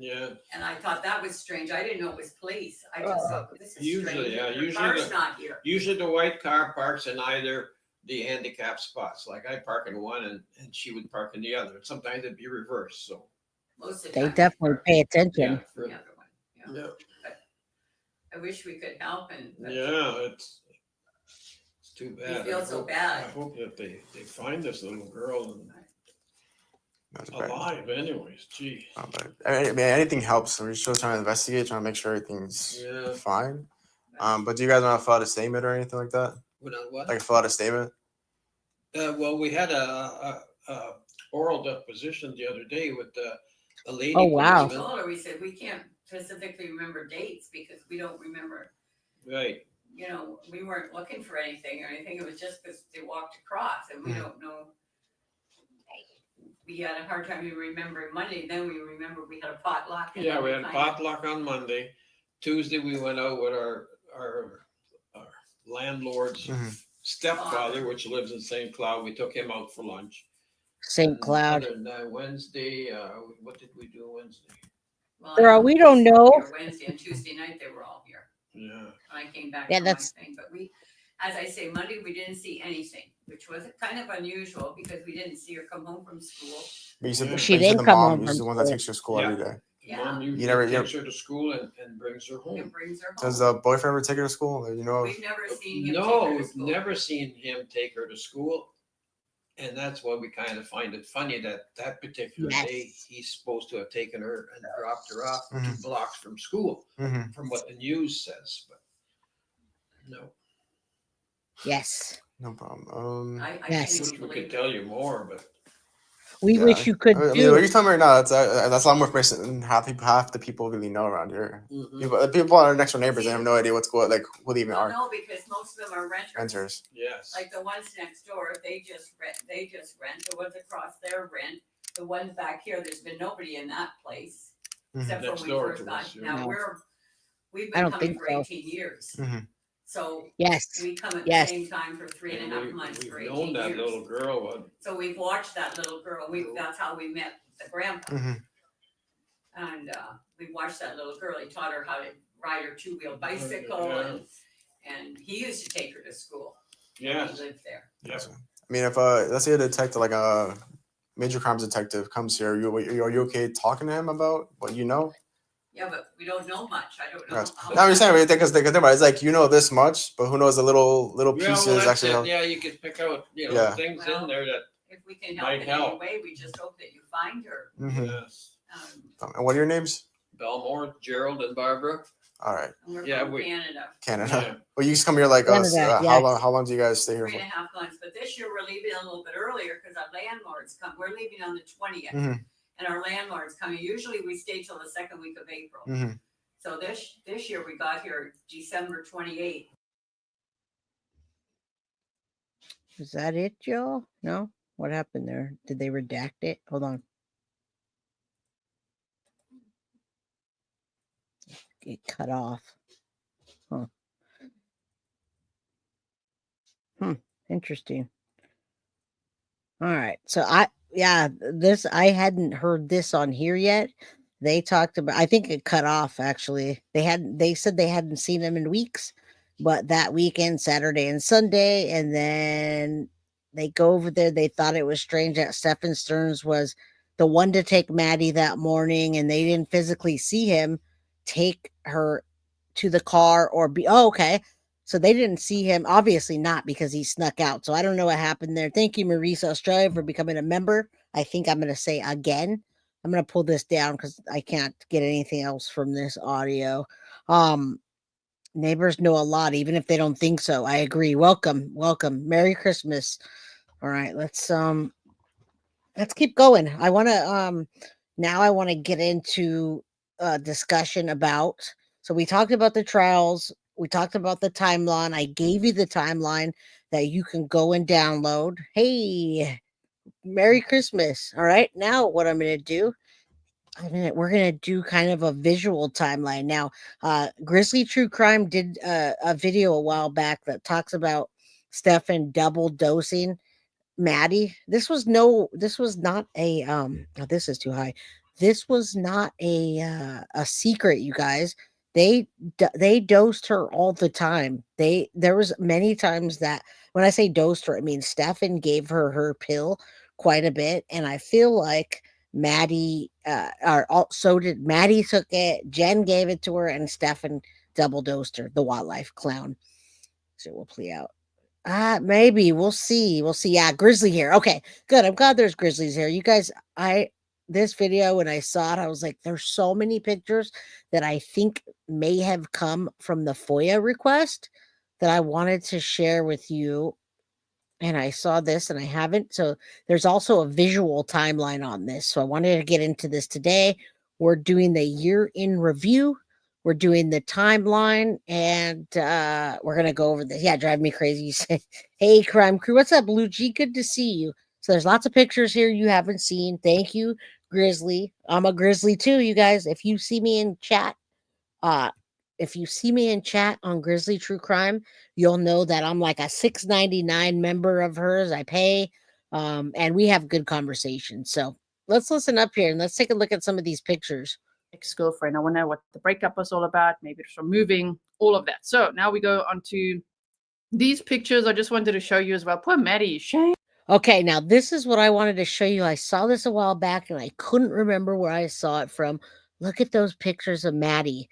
Yeah, And I thought that was strange. I didn't know it was police. I just thought, this is Usually, strange. yeah, Her usually car's the- not here. usually the white car parks in either the handicap spots. Like I park in one and she would park in the other. Sometimes it'd be reversed. So Most of the They time. definitely pay yeah, attention. The other one. Yeah. yeah, I wish we could help but it's too bad. feel I so hope- bad. I hope that they find this little girl and That's great. alive. Anyways, gee. But I mean, anything helps. We're still trying to investigate, trying to make sure everything's Yeah. fine. But do you guys want to fill out a statement or anything like that? Without what? Like fill out a statement? Well, we had a oral deposition the other day with a lady. Oh, wow. we told her, we said, we can't specifically remember dates because we don't remember, Right. we weren't looking for anything or anything. It was just because they walked across and we don't know. We had a hard time even remembering Monday. Then we remember we had a potluck. and Yeah, then we had kinda- potluck on Monday. Tuesday, we went out with our landlord's Mhm. stepfather, which lives in St. Cloud. We took him out for lunch. St. And Cloud. other than that, Wednesday, what did we do Wednesday? Well, Girl, we don't they were know. here Wednesday and Tuesday night, they were all here. Yeah. When I came back Yeah, from my that's- thing, but as I say, Monday, we didn't see anything, which was kind of unusual because we didn't see her come home from school. But you said, She but you said didn't the come mom home is from the one that school. takes her to school every day. Yeah. Mom usually never- takes her to school and brings her home. And brings her home. Does the boyfriend ever take her to school? You know? We've never seen him take No, her to we've school. never seen him take her to school. And that's why we kind of find it funny that particular Yes. day, he's supposed to have taken her and dropped her off Mhm. 2 blocks from school, Mm-hmm. from what the news says, but no. Yes. No problem. I Yes. can't Wish even we believe could it. tell you more, but We Yeah. wish you could I mean, do. what you're telling me right now, that's a lot more information than half the people really know around here. People are next door neighbors. They have no idea what's going, like who they even Well, are. no, because most of them are renters. Renters. yes. Like the ones next door, they just rent. The ones across their rent. The ones back here, there's been nobody in that place Mhm. except for Next when we door first to got. us, yeah. Now No. we've I been don't coming think for so. 18 years. Mhm. So Yes. we come at Yes. the same time for 3.5 months We've for known 18 that years. little girl. So we've watched that little girl. That's how we met the grandpa. Mm-hmm. And we watched that little girl. He taught her how to ride her two-wheel bicycle, Yeah. and he used to take her to school. Yeah. He lived there. Yeah. I mean, if let's say a detective, like a major crimes detective, comes here, are you okay talking to him about what you know? Yeah, but we don't know much. I don't know. Yes. how No, I'm just saying, much. because it's like you know this much, but who knows the little Yeah, pieces well, that's actually. it. Yeah, you can pick out Yeah. things Well, in there that. If we can help Might in help. any way, we just hope that you find her. Mm-hmm. Yes. And what are your names? Belmore, Gerald, and Barbara. All right. And we're Yeah, from Canada. Canada. Yeah. Well, you just come here like us. Canada, How yes. long do you guys stay here 3.5 for? months. But this year we're leaving a little bit earlier because our landlords come. We're leaving on the 20th, Mhm. and our landlords coming. Usually we stay till the second week of April. Mm-hmm. So this year we got here December 28th. Is that it, Joe? No? What happened there? Did they redact it? Hold on. It cut off. Huh. Interesting. All right. So I hadn't heard this on here yet. They talked about, I think it cut off actually. They said they hadn't seen him in weeks, but that weekend, Saturday and Sunday, and then they go over there. They thought it was strange that Stephan Sterns was the one to take Maddie that morning, and they didn't physically see him take her to the car or be, oh, okay. So they didn't see him, obviously not because he snuck out. So I don't know what happened there. Thank you, Marisa Australia, for becoming a member. I think I'm going to say again. I'm going to pull this down because I can't get anything else from this audio. Neighbors know a lot, even if they don't think so. I agree. Welcome. Merry Christmas. All right, let's keep going. I want to now I want to get into a discussion about, so we talked about the trials, we talked about the timeline. I gave you the timeline that you can go and download. Hey, Merry Christmas. All right, now what I'm going to do, we're going to do kind of a visual timeline. Now, Grizzly True Crime did a video a while back that talks about Stephan double dosing Maddie. This was not a oh, this is too high. This was not a secret, you guys. They dosed her all the time. There was many times that when I say dosed her, I mean Stephan gave her pill quite a bit, and I feel like Maddie so did Maddie took it, Jenn gave it to her, and Stephan double dosed her, the wildlife clown. So we'll play out. Maybe we'll see. Yeah, Grizzly here. Okay, good. I'm glad there's Grizzlies here. You guys, this video when I saw it, I was like, there's so many pictures that I think may have come from the FOIA request that I wanted to share with you. And I saw this and I haven't. So there's also a visual timeline on this. So I wanted to get into this today. We're doing the year in review. We're doing the timeline, and we're gonna go over this. Yeah, drive me crazy. You say, "Hey, crime crew, what's up, Blue G? Good to see you." So there's lots of pictures here you haven't seen. Thank you, Grizzly. I'm a Grizzly too, you guys. If you see me in chat, on Grizzly True Crime, you'll know that I'm like a $6.99 member of hers. I pay, and we have good conversations. So let's listen up here and let's take a look at some of these pictures. Ex-girlfriend. I want to know what the breakup was all about. Maybe it's from moving, all of that. So now we go on to these pictures. I just wanted to show you as well. Poor Maddie, shame. Okay, now this is what I wanted to show you. I saw this a while back and I couldn't remember where I saw it from. Look at those pictures of Maddie.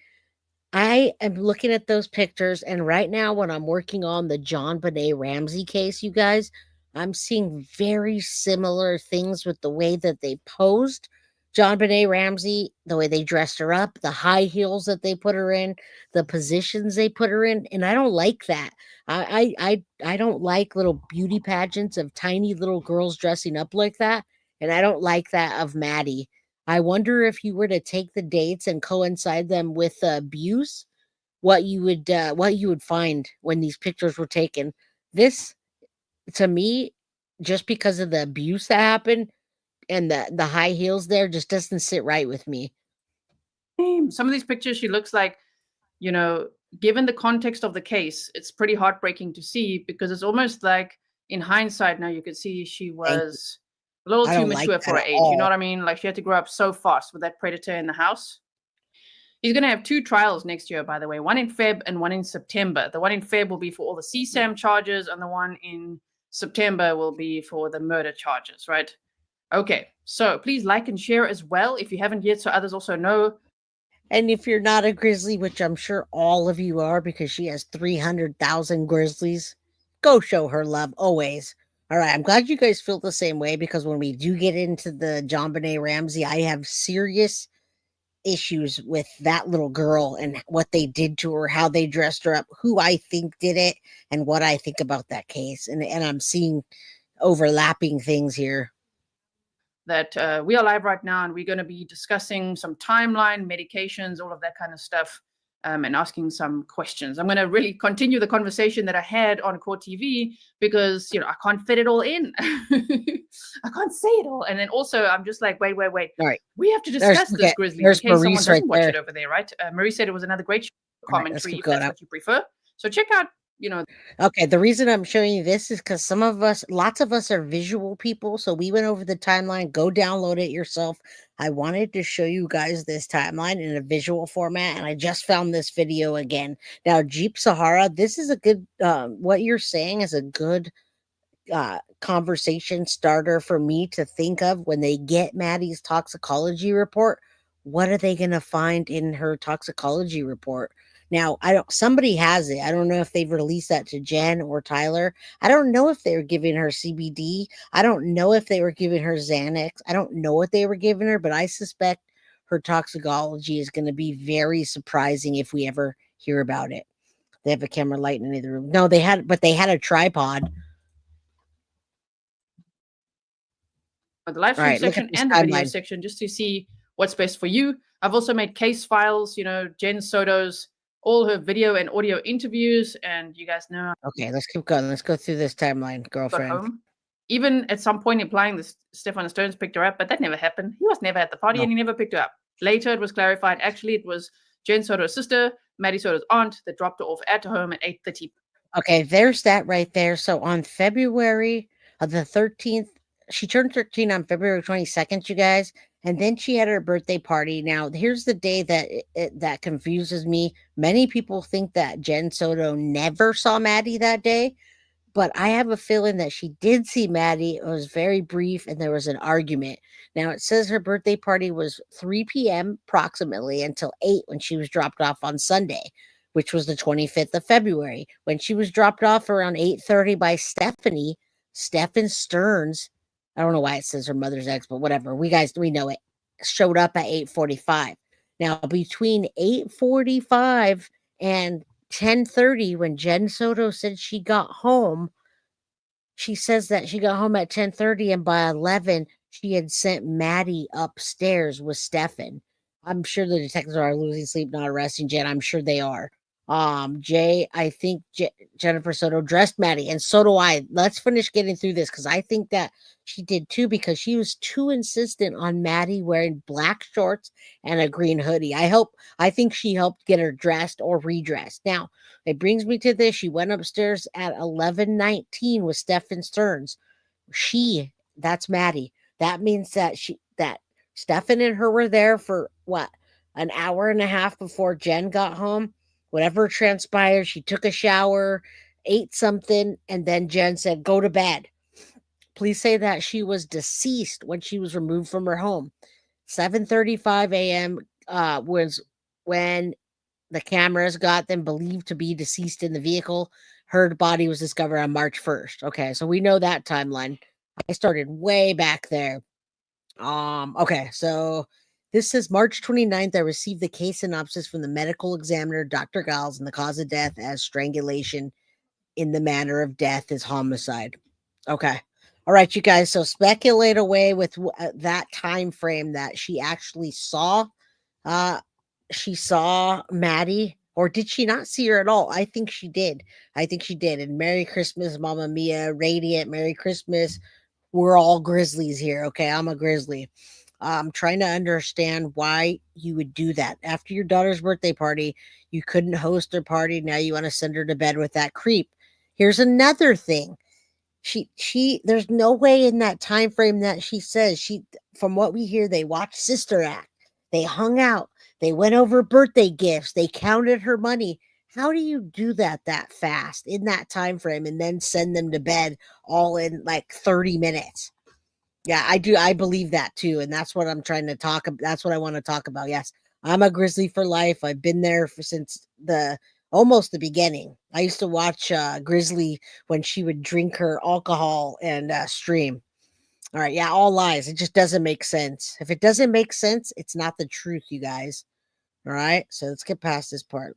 I am looking at those pictures, and right now when I'm working on the John Benet Ramsey case, you guys, I'm seeing very similar things with the way that they posed John Benet Ramsey, the way they dressed her up, the high heels that they put her in, the positions they put her in, and I don't like that. I don't like little beauty pageants of tiny little girls dressing up like that, and I don't like that of Maddie. I wonder if you were to take the dates and coincide them with abuse, what you would find when these pictures were taken. This, to me, just because of the abuse that happened and the high heels there, just doesn't sit right with me. Some of these pictures, she looks like, given the context of the case, it's pretty heartbreaking to see, because it's almost like in hindsight now you could see she was a little I too don't like mature that for her at age. You know all. what I mean? Like she had to grow up so fast with that predator in the house. He's going to have 2 trials next year, by the way, one in Feb and one in September. The one in Feb will be for all the CSAM charges, and the one in September will be for the murder charges, right? Okay, so please like and share as well if you haven't yet, so others also know. And if you're not a grizzly, which I'm sure all of you are because she has 300,000 grizzlies, go show her love always. All right, I'm glad you guys feel the same way, because when we do get into the John Benet Ramsey, I have serious issues with that little girl and what they did to her, how they dressed her up, who I think did it, and what I think about that case. And I'm seeing overlapping things here. That we are live right now, and we're going to be discussing some timeline, medications, all of that kind of stuff, and asking some questions. I'm going to really continue the conversation that I had on Core TV, because I can't fit it all in. I can't say it all, and then also I'm just like, wait. All right, We have to discuss this, Grizzlies, in there's case someone Maurice doesn't right watch there. it over there, right? Marie said it was another great All right, let's commentary, keep if going that's up. what you prefer. So check out, Okay, the reason I'm showing you this is because lots of us are visual people. So we went over the timeline. Go download it yourself. I wanted to show you guys this timeline in a visual format, and I just found this video again. Now, Jeep Sahara, this is a good, what you're saying is a good conversation starter for me to think of when they get Maddie's toxicology report. What are they going to find in her toxicology report? Now, somebody has it. I don't know if they've released that to Jen or Tyler. I don't know if they were giving her CBD. I don't know if they were giving her Xanax. I don't know what they were giving her, but I suspect her toxicology is going to be very surprising if we ever hear about it. They have a camera light in the room. No, they had a tripod. the live All stream right, look at section this and the video timeline. section, just to see what's best for you. I've also made case files, Jenn Soto's, all her video and audio interviews, and you guys know. Okay, let's keep going. Let's go through this timeline, Got girlfriend. home. Even at some point implying that Stephan Sterns picked her up, but that never happened. He was never at the party, No. and he never picked her up. Later, it was clarified, actually, it was Jenn Soto's sister, Maddie Soto's aunt, that dropped her off at her home at 8:30. Okay, there's that right there. So on February the 13th, she turned 13 on February 22nd, you guys, and then she had her birthday party. Now, here's the day that confuses me. Many people think that Jenn Soto never saw Maddie that day, but I have a feeling that she did see Maddie. It was very brief, and there was an argument. Now, it says her birthday party was 3 p.m. approximately until 8 when she was dropped off on Sunday, which was the 25th of February. When she was dropped off around 8:30 by Stephan Sterns, I don't know why it says her mother's ex, but whatever. We know it, showed up at 8:45. Now, between 8:45 and 10:30, when Jenn Soto said she got home, she says that she got home at 10:30, and by 11 she had sent Maddie upstairs with Stephan. I'm sure the detectives are losing sleep, not arresting Jen. I'm sure they are. I think Jennifer Soto dressed Maddie, and so do I. Let's finish getting through this, because I think that she did too, because she was too insistent on Maddie wearing black shorts and a green hoodie. I think she helped get her dressed or redressed. Now, it brings me to this. She went upstairs at 11:19 with Stephan Sterns. That's Maddie. That means that Stephan and her were there for what? An hour and a half before Jen got home. Whatever transpired, she took a shower, ate something, and then Jen said, "Go to bed." Police say that she was deceased when she was removed from her home. 7:35 a.m. Was when the cameras got them believed to be deceased in the vehicle. Her body was discovered on March 1st. Okay, so we know that timeline. I started way back there. Okay, so this says March 29th, I received the case synopsis from the medical examiner, Dr. Giles, and the cause of death as strangulation in the manner of death is homicide. Okay. All right, you guys. So speculate away with that time frame that she actually saw. She saw Maddie, or did she not see her at all? I think she did. And Merry Christmas, Mama Mia, Radiant, Merry Christmas. We're all grizzlies here. Okay, I'm a grizzly. I'm trying to understand why you would do that. After your daughter's birthday party, you couldn't host her party. Now you want to send her to bed with that creep. Here's another thing. There's no way in that time frame that she says from what we hear, they watched Sister Act. They hung out. They went over birthday gifts. They counted her money. How do you do that fast in that time frame and then send them to bed all in like 30 minutes? Yeah, I do. I believe that too. And that's what I'm trying to talk about. That's what I want to talk about. Yes. I'm a grizzly for life. I've been there since almost the beginning. I used to watch Grizzly when she would drink her alcohol and stream. All right. Yeah. All lies. It just doesn't make sense. If it doesn't make sense, it's not the truth, you guys. All right. So let's get past this part.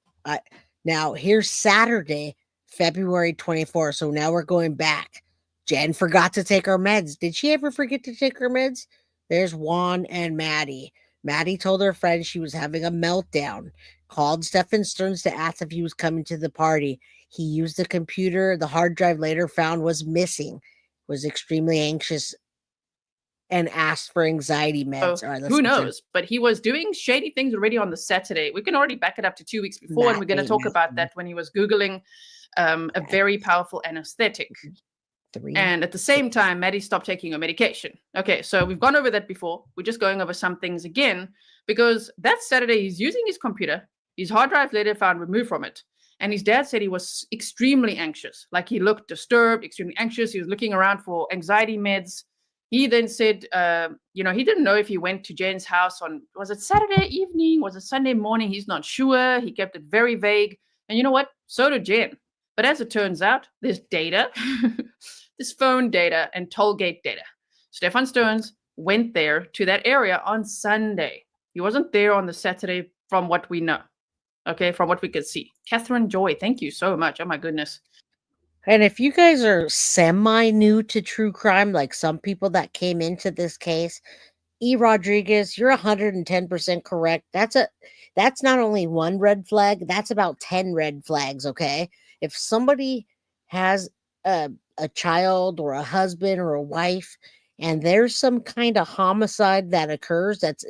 Now here's Saturday, February 24th. So now we're going back. Jen forgot to take her meds. Did she ever forget to take her meds? There's Juan and Maddie. Maddie told her friend she was having a meltdown, called Stephan Sterns to ask if he was coming to the party. He used the computer. The hard drive later found was missing, was extremely anxious, and asked for anxiety meds. All right, who knows? But he was doing shady things already on the Saturday. We can already back it up to 2 weeks before, and we're going to talk about that when he was Googling a very powerful anesthetic. And at the same time, Maddie stopped taking her medication. Okay, so we've gone over that before. We're just going over some things again, because that Saturday he's using his computer. His hard drive later found removed from it. And his dad said he was extremely anxious. Like he looked disturbed, extremely anxious. He was looking around for anxiety meds. He then said, he didn't know if he went to Jen's house was it Saturday evening? Was it Sunday morning? He's not sure. He kept it very vague. And you know what? So did Jen. But as it turns out, there's data, this phone data and tollgate data. Stephan Sterns went there to that area on Sunday. He wasn't there on the Saturday from what we know. Okay, from what we could see. Catherine Joy, thank you so much. Oh my goodness. And if you guys are semi-new to true crime, like some people that came into this case, E. Rodriguez, you're 110% correct. That's not only one red flag, that's about 10 red flags, okay? If somebody has a child or a husband or a wife, and there's some kind of homicide that occurs, that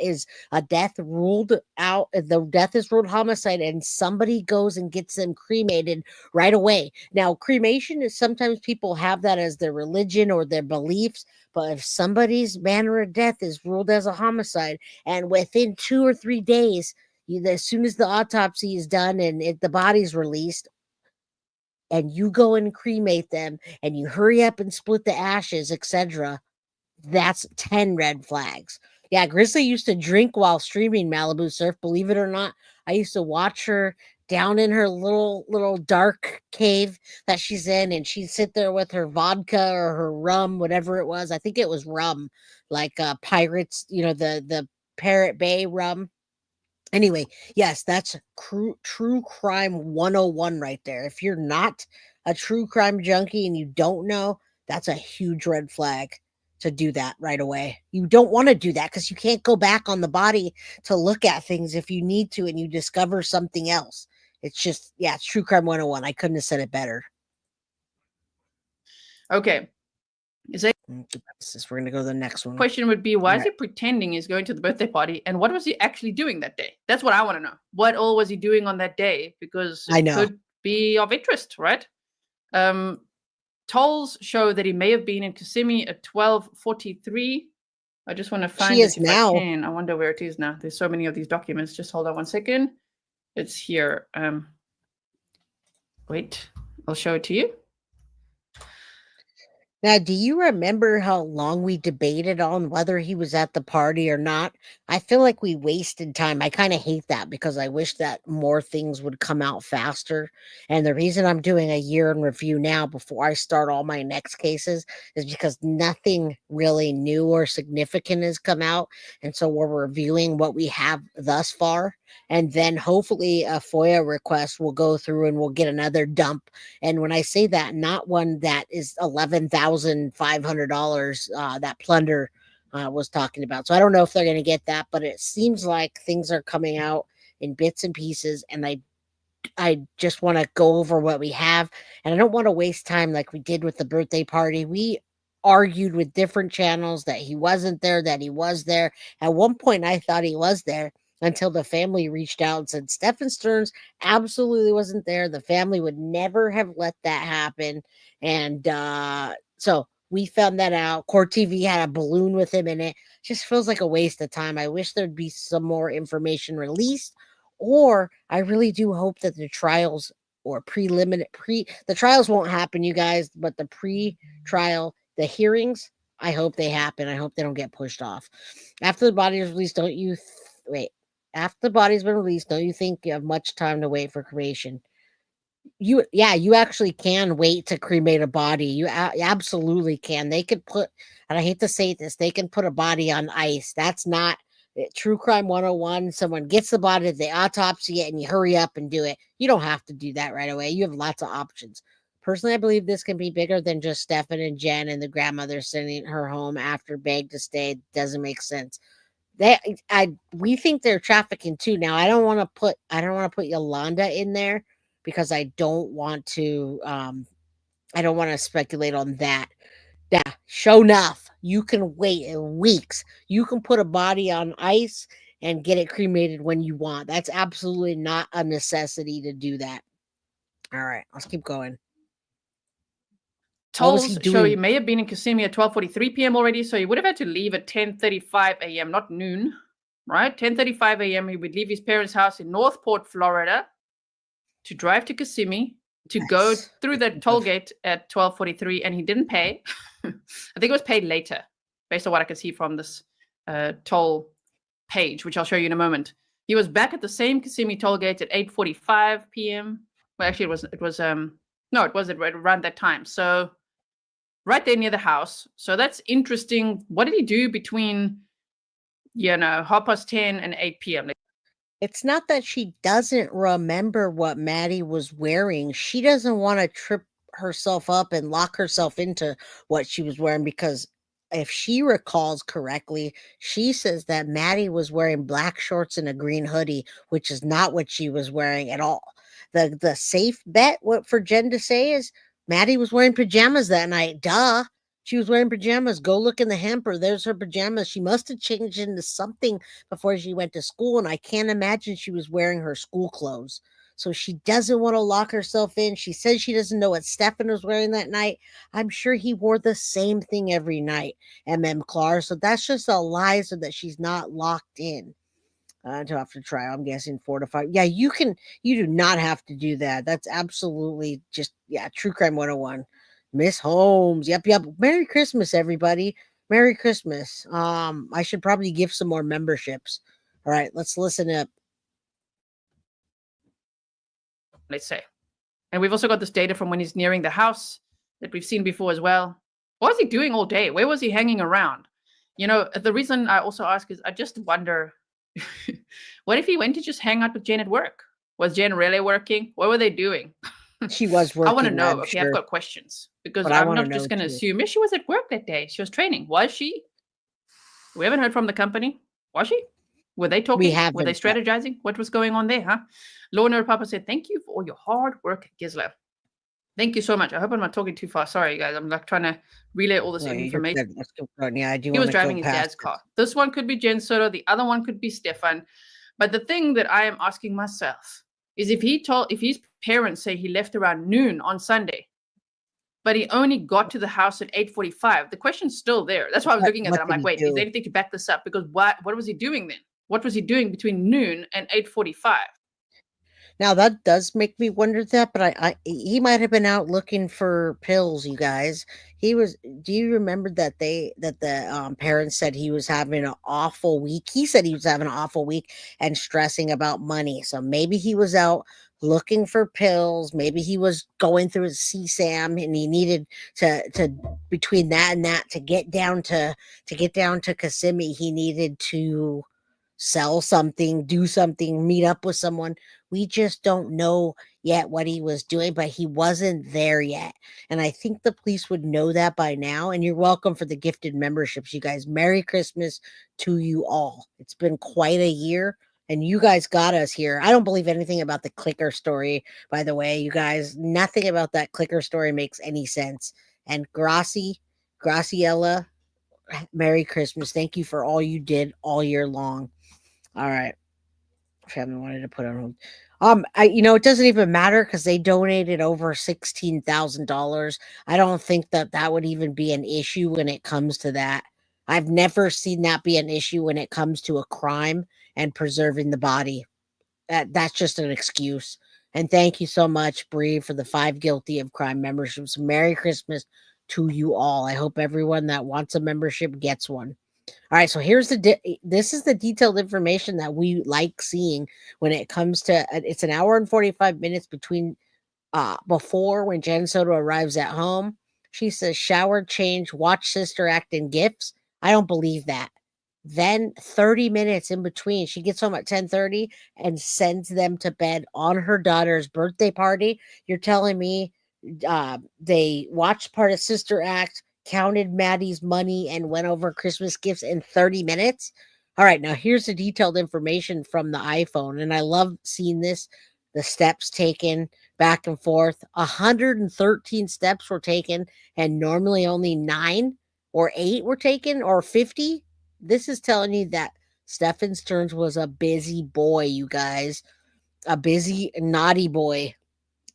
is a death ruled out, the death is ruled homicide, and somebody goes and gets them cremated right away. Now, cremation is sometimes people have that as their religion or their beliefs, but if somebody's manner of death is ruled as a homicide, and within 2 or 3 days, as soon as the autopsy is done and the body's released, and you go and cremate them, and you hurry up and split the ashes, etc., that's 10 red flags. Yeah, Grizzly used to drink while streaming Malibu Surf. Believe it or not, I used to watch her down in her little dark cave that she's in, and she'd sit there with her vodka or her rum, whatever it was. I think it was rum, like Pirates, the Parrot Bay rum. Anyway, yes, that's true crime 101 right there. If you're not a true crime junkie and you don't know, that's a huge red flag to do that right away. You don't want to do that because you can't go back on the body to look at things if you need to and you discover something else. It's just, it's true crime 101. I couldn't have said it better. Okay. We're going to go to the next one. Question would be, why is he pretending he's going to the birthday party? And what was he actually doing that day? That's what I want to know. What all was he doing on that day? Because it could be of interest, right? Tolls show that he may have been in Kissimmee at 12:43. I just want to find it if I can. I wonder where it is now. There's so many of these documents. Just hold on one second. It's here. Wait, I'll show it to you. Now, do you remember how long we debated on whether he was at the party or not? I feel like we wasted time. I kind of hate that because I wish that more things would come out faster. And the reason I'm doing a year in review now before I start all my next cases is because nothing really new or significant has come out. And so we're reviewing what we have thus far. And then hopefully a FOIA request will go through and we'll get another dump. And when I say that, not one that is $11,500 that Plunder was talking about. So I don't know if they're going to get that, but it seems like things are coming out in bits and pieces. And I just want to go over what we have. And I don't want to waste time like we did with the birthday party. argued with different channels that he wasn't there, that he was there. At one point, I thought he was there until the family reached out and said Stephan Sterns absolutely wasn't there. The family would never have let that happen. And so we found that out. Court TV had a balloon with him in it. Just feels like a waste of time. I wish there'd be some more information released, or I really do hope that the trials or the trials won't happen, you guys, but the pre-trial, the hearings, I hope they happen. I hope they don't get pushed off. After the body is released, don't you wait? After the body's been released, don't you think you have much time to wait for cremation? You actually can wait to cremate a body. You absolutely can. They could put, and I hate to say this, they can put a body on ice. That's not true crime 101. Someone gets the body, they autopsy it, and you hurry up and do it. You don't have to do that right away. You have lots of options. Personally, I believe this can be bigger than just Stephan and Jenn and the grandmother sending her home after begged to stay. Doesn't make sense. We think they're trafficking too. Now I don't want to put Yolanda in there because I don't want to speculate on that. Yeah, show enough. You can wait weeks. You can put a body on ice and get it cremated when you want. That's absolutely not a necessity to do that. All right, let's keep going. Tolls show he may have been in Kissimmee at 12:43 p.m. already, so he would have had to leave at 10:35 a.m., not noon, right? 10:35 a.m. He would leave his parents' house in Northport, Florida, to drive to Kissimmee, to go through that toll gate at 12:43, and he didn't pay. I think it was paid later, based on what I can see from this toll page, which I'll show you in a moment. He was back at the same Kissimmee toll gate at 8:45 p.m. Well, actually, it was around that time. So right there near the house. So that's interesting. What did he do between, 10:30 and 8 p.m.? It's not that she doesn't remember what Maddie was wearing. She doesn't want to trip herself up and lock herself into what she was wearing, because if she recalls correctly, she says that Maddie was wearing black shorts and a green hoodie, which is not what she was wearing at all. The safe bet for Jenn to say is Maddie was wearing pajamas that night. Duh. She was wearing pajamas. Go look in the hamper. There's her pajamas. She must have changed into something before she went to school, and I can't imagine she was wearing her school clothes. So she doesn't want to lock herself in. She says she doesn't know what Stephan was wearing that night. I'm sure he wore the same thing every night, Clar. So that's just a lie so that she's not locked in until after trial. I'm guessing 4 to 5. Yeah, you do not have to do that. That's absolutely just, true crime 101. Miss Holmes. Yep. Merry Christmas, everybody. Merry Christmas. I should probably give some more memberships. All right, let's listen up. Let's say. And we've also got this data from when he's nearing the house that we've seen before as well. What was he doing all day? Where was he hanging around? The reason I also ask is I just wonder, what if he went to just hang out with Jenn at work? Was Jenn really working? What were they doing? She was working. I want to know. Okay, I've got questions because I'm not just going to assume. She was at work that day. She was training. Was she? We haven't heard from the company. Was she? Were they talking? Were they strategizing? What was going on there, huh? Lorna Papa said, thank you for all your hard work, Gisela. Thank you so much. I hope I'm not talking too fast. Sorry, guys. I'm like trying to relay all this information. Yeah, I do. He was driving his dad's car. This one could be Jenn Soto. The other one could be Stephan. But the thing that I am asking myself is if his parents say he left around noon on Sunday, but he only got to the house at 8:45, the question's still there. That's why I was looking at that. I'm like, wait, is there anything to back this up? Because what was he doing then? What was he doing between noon and 8:45? Now that does make me wonder that, but he might have been out looking for pills, you guys. He was. Do you remember that the parents said he was having an awful week? He said he was having an awful week and stressing about money. So maybe he was out looking for pills. Maybe he was going through his CSAM and he needed to between that and that to get down to Kissimmee. He needed to sell something, do something, meet up with someone. We just don't know yet what he was doing, but he wasn't there yet. And I think the police would know that by now. And you're welcome for the gifted memberships, you guys. Merry Christmas to you all. It's been quite a year, and you guys got us here. I don't believe anything about the clicker story, by the way, you guys. Nothing about that clicker story makes any sense. And Grassi, Graciela, Merry Christmas. Thank you for all you did all year long. All right. Family wanted to put on hold. It doesn't even matter because they donated over $16,000. I don't think that would even be an issue when it comes to that. I've never seen that be an issue when it comes to a crime and preserving the body. That's just an excuse. And thank you so much, Bree, for the 5 guilty of crime memberships. Merry Christmas to you all. I hope everyone that wants a membership gets one. All right, so here's this is the detailed information that we like seeing when it comes to it's an hour and 45 minutes between before when Jenn Soto arrives at home. She says shower, change, watch Sister Act and gifts. I don't believe that. Then 30 minutes in between, she gets home at 10:30 and sends them to bed on her daughter's birthday party. You're telling me they watched part of Sister Act, counted Maddie's money, and went over Christmas gifts in 30 minutes? All right, now here's the detailed information from the iPhone, and I love seeing this. The steps taken back and forth. 113 steps were taken, and normally only 9 or 8 were taken, or 50. This is telling you that Stephan Sterns was a busy boy, you guys. A busy, naughty boy.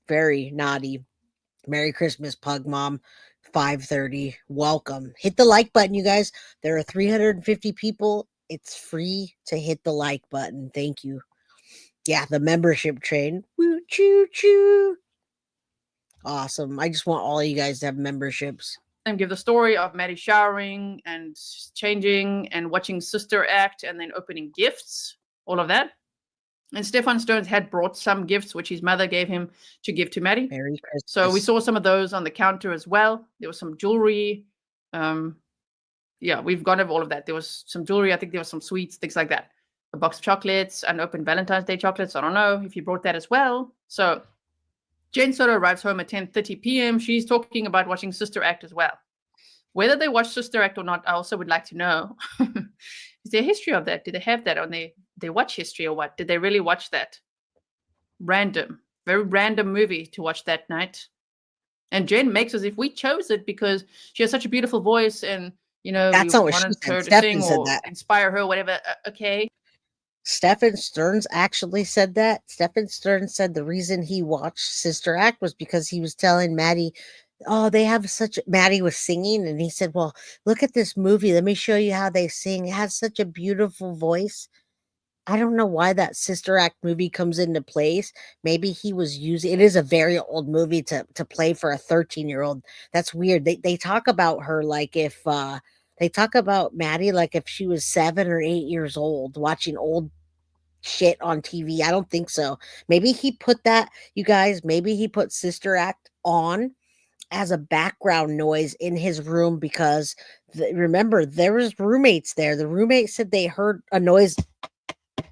Very naughty. Merry Christmas, Pug Mom. 5:30. Welcome. Hit the like button, you guys. There are 350 people. It's free to hit the like button. Thank you. Yeah, the membership train. Woo choo choo. Awesome. I just want all you guys to have memberships. And give the story of Maddie showering and changing and watching Sister Act and then opening gifts, all of that. And Stephan Sterns had brought some gifts, which his mother gave him to give to Maddie. Merry Christmas. So we saw some of those on the counter as well. There was some jewelry. Yeah, we've got all of that. There was some jewelry. I think there was some sweets, things like that. A box of chocolates, unopened Valentine's Day chocolates. I don't know if you brought that as well. So Jenn Soto arrives home at 10:30 p.m. She's talking about watching Sister Act as well. Whether they watch Sister Act or not, I also would like to know. Is there a history of that? Did they have that on their watch history or what? Did they really watch that? Random. Very random movie to watch that night. And Jenn makes as if we chose it because she has such a beautiful voice and, That's we not what she wanted said. her to Stephan sing said or that. inspire her, whatever. Okay. Stephan Sterns actually said that. Stephan Sterns said the reason he watched Sister Act was because he was telling Maddie, Maddie was singing, and he said, well, look at this movie. Let me show you how they sing. It has such a beautiful voice. I don't know why that Sister Act movie comes into place. Maybe he was using it is a very old movie to play for a 13-year-old. That's weird. They talk about her like if they talk about Maddie like if she was 7 or 8 years old watching old shit on TV. I don't think so. Maybe he put that, you guys, maybe he put Sister Act on as a background noise in his room because remember there was roommates there. The roommates said they heard a noise.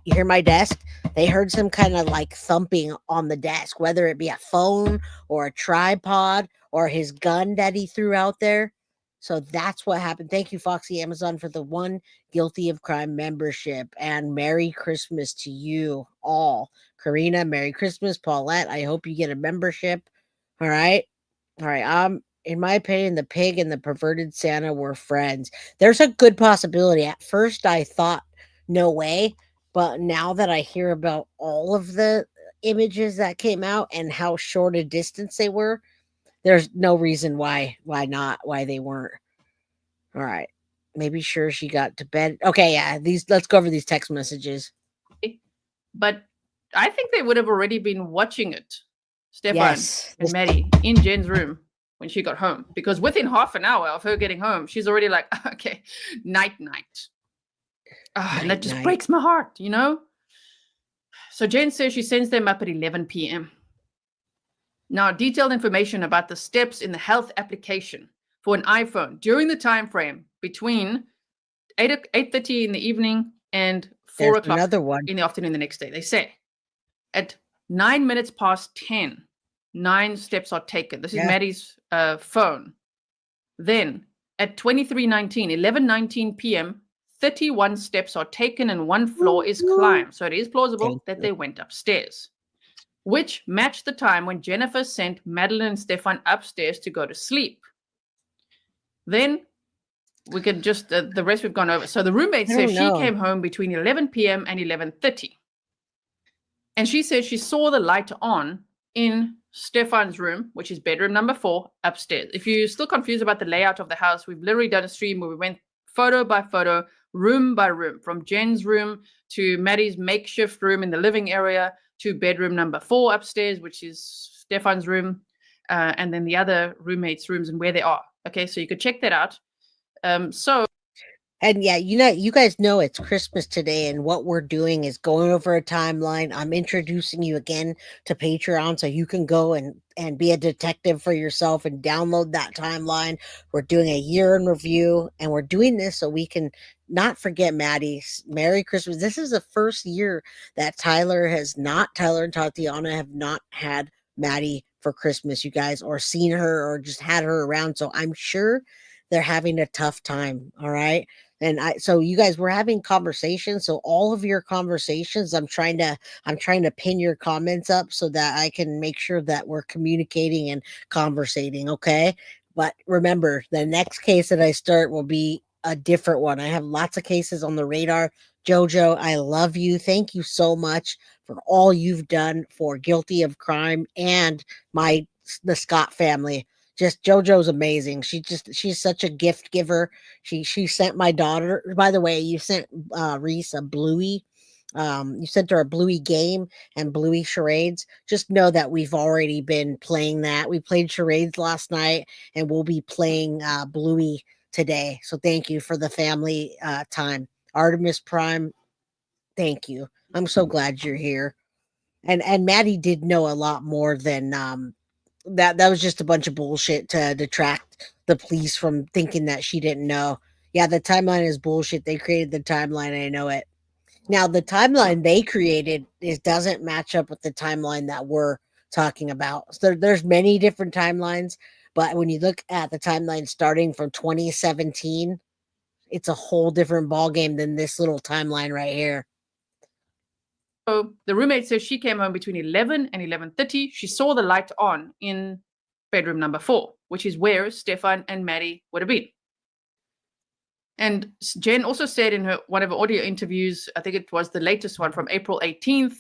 You hear my desk? They heard some kind of like thumping on the desk, whether it be a phone or a tripod or his gun that he threw out there. So that's what happened. Thank you, Foxy Amazon, for the 1 Guilty of Crime membership. And Merry Christmas to you all. Karina, Merry Christmas. Paulette, I hope you get a membership. All right. All right. In my opinion, the pig and the perverted Santa were friends. There's a good possibility. At first, I thought, no way. But now that I hear about all of the images that came out and how short a distance they were, there's no reason why they weren't. All right. Maybe sure she got to bed. Okay, yeah. Let's go over these text messages. But I think they would have already been watching it, Stephan Yes. and Maddie, in Jen's room when she got home. Because within half an hour of her getting home, she's already like, okay, night. And that just breaks my heart, So Jenn says she sends them up at 11 p.m. Now, detailed information about the steps in the health application for an iPhone during the time frame between 8:30 in the evening and 4 o'clock in the afternoon the next day. They say at 9 minutes past 10, 9 steps are taken. This is Maddie's phone. Then at 23:19, 11:19 p.m., 31 steps are taken and 1 floor is climbed. So it is plausible that they went upstairs, which matched the time when Jennifer sent Madeline and Stephan upstairs to go to sleep. Then we could just the rest we've gone over. So the roommate I says don't she know. came home between 11 p.m. and 11:30. And she says she saw the light on in Stephan's room, which is bedroom number 4 upstairs. If you're still confused about the layout of the house, we've literally done a stream where we went photo by photo, room by room, from Jen's room to Maddie's makeshift room in the living area to bedroom number 4 upstairs, which is Stephan's room, and then the other roommates' rooms and where they are. Okay, so you could check that out. And yeah, you guys know it's Christmas today, and what we're doing is going over a timeline. I'm introducing you again to Patreon so you can go and be a detective for yourself and download that timeline. We're doing a year in review, and we're doing this so we can not forget Maddie's Merry Christmas. This is the first year that Tyler and Tatiana have not had Maddie for Christmas, you guys, or seen her or just had her around. So I'm sure they're having a tough time. All right. And so you guys were having conversations. So all of your conversations, I'm trying to pin your comments up so that I can make sure that we're communicating and conversating. Okay. But remember, the next case that I start will be a different one. I have lots of cases on the radar. Jojo, I love you. Thank you so much for all you've done for Guilty of Crime and the Scott family. Just JoJo's amazing. She's such a gift giver. She sent my daughter, by the way, you sent Reese a Bluey. You sent her a Bluey game and Bluey charades. Just know that we've already been playing that. We played charades last night and we'll be playing Bluey today. So thank you for the family time. Artemis Prime, thank you. I'm so glad you're here. And Maddie did know a lot more than that was just a bunch of bullshit to detract the police from thinking that she didn't know. Yeah, the timeline is bullshit. They created the timeline. I know it. Now, the timeline they created doesn't match up with the timeline that we're talking about. So there's many different timelines, but when you look at the timeline starting from 2017, it's a whole different ballgame than this little timeline right here. So the roommate says she came home between 11 and 11:30. She saw the light on in bedroom number 4, which is where Stephan and Maddie would have been. And Jenn also said in one of her audio interviews, I think it was the latest one from April 18th.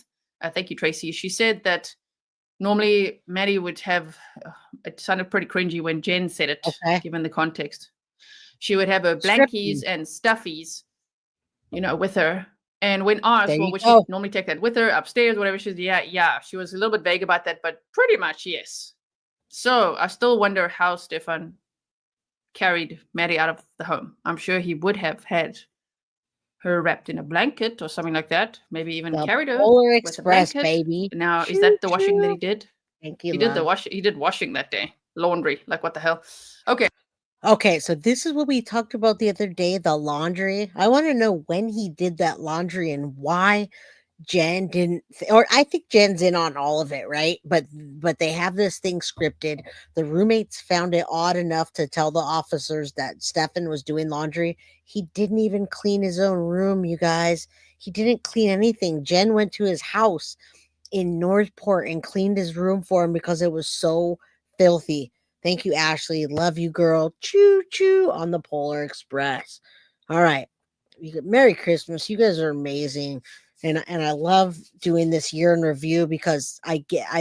Thank you, Tracy. She said that normally Maddie would have, it sounded pretty cringy when Jenn said it, given the context. She would have her blankies and stuffies, with her. And when asked, well, would she normally take that with her upstairs, whatever, she said, yeah. She was a little bit vague about that, but pretty much yes. So I still wonder how Stephan carried Maddie out of the home. I'm sure he would have had her wrapped in a blanket or something like that. Maybe even carried her Polar with Express, a blanket. baby. Now, is that the washing that he did? Thank you. He did the washing. He did washing that day. Laundry. Like, what the hell? Okay, so this is what we talked about the other day, the laundry. I want to know when he did that laundry and why Jenn didn't, or I think Jen's in on all of it, right? But they have this thing scripted. The roommates found it odd enough to tell the officers that Stephan was doing laundry. He didn't even clean his own room, you guys. He didn't clean anything. Jenn went to his house in Northport and cleaned his room for him because it was so filthy. Thank you, Ashley. Love you, girl. Choo choo on the Polar Express. All right. Merry Christmas. You guys are amazing. And I love doing this year in review because I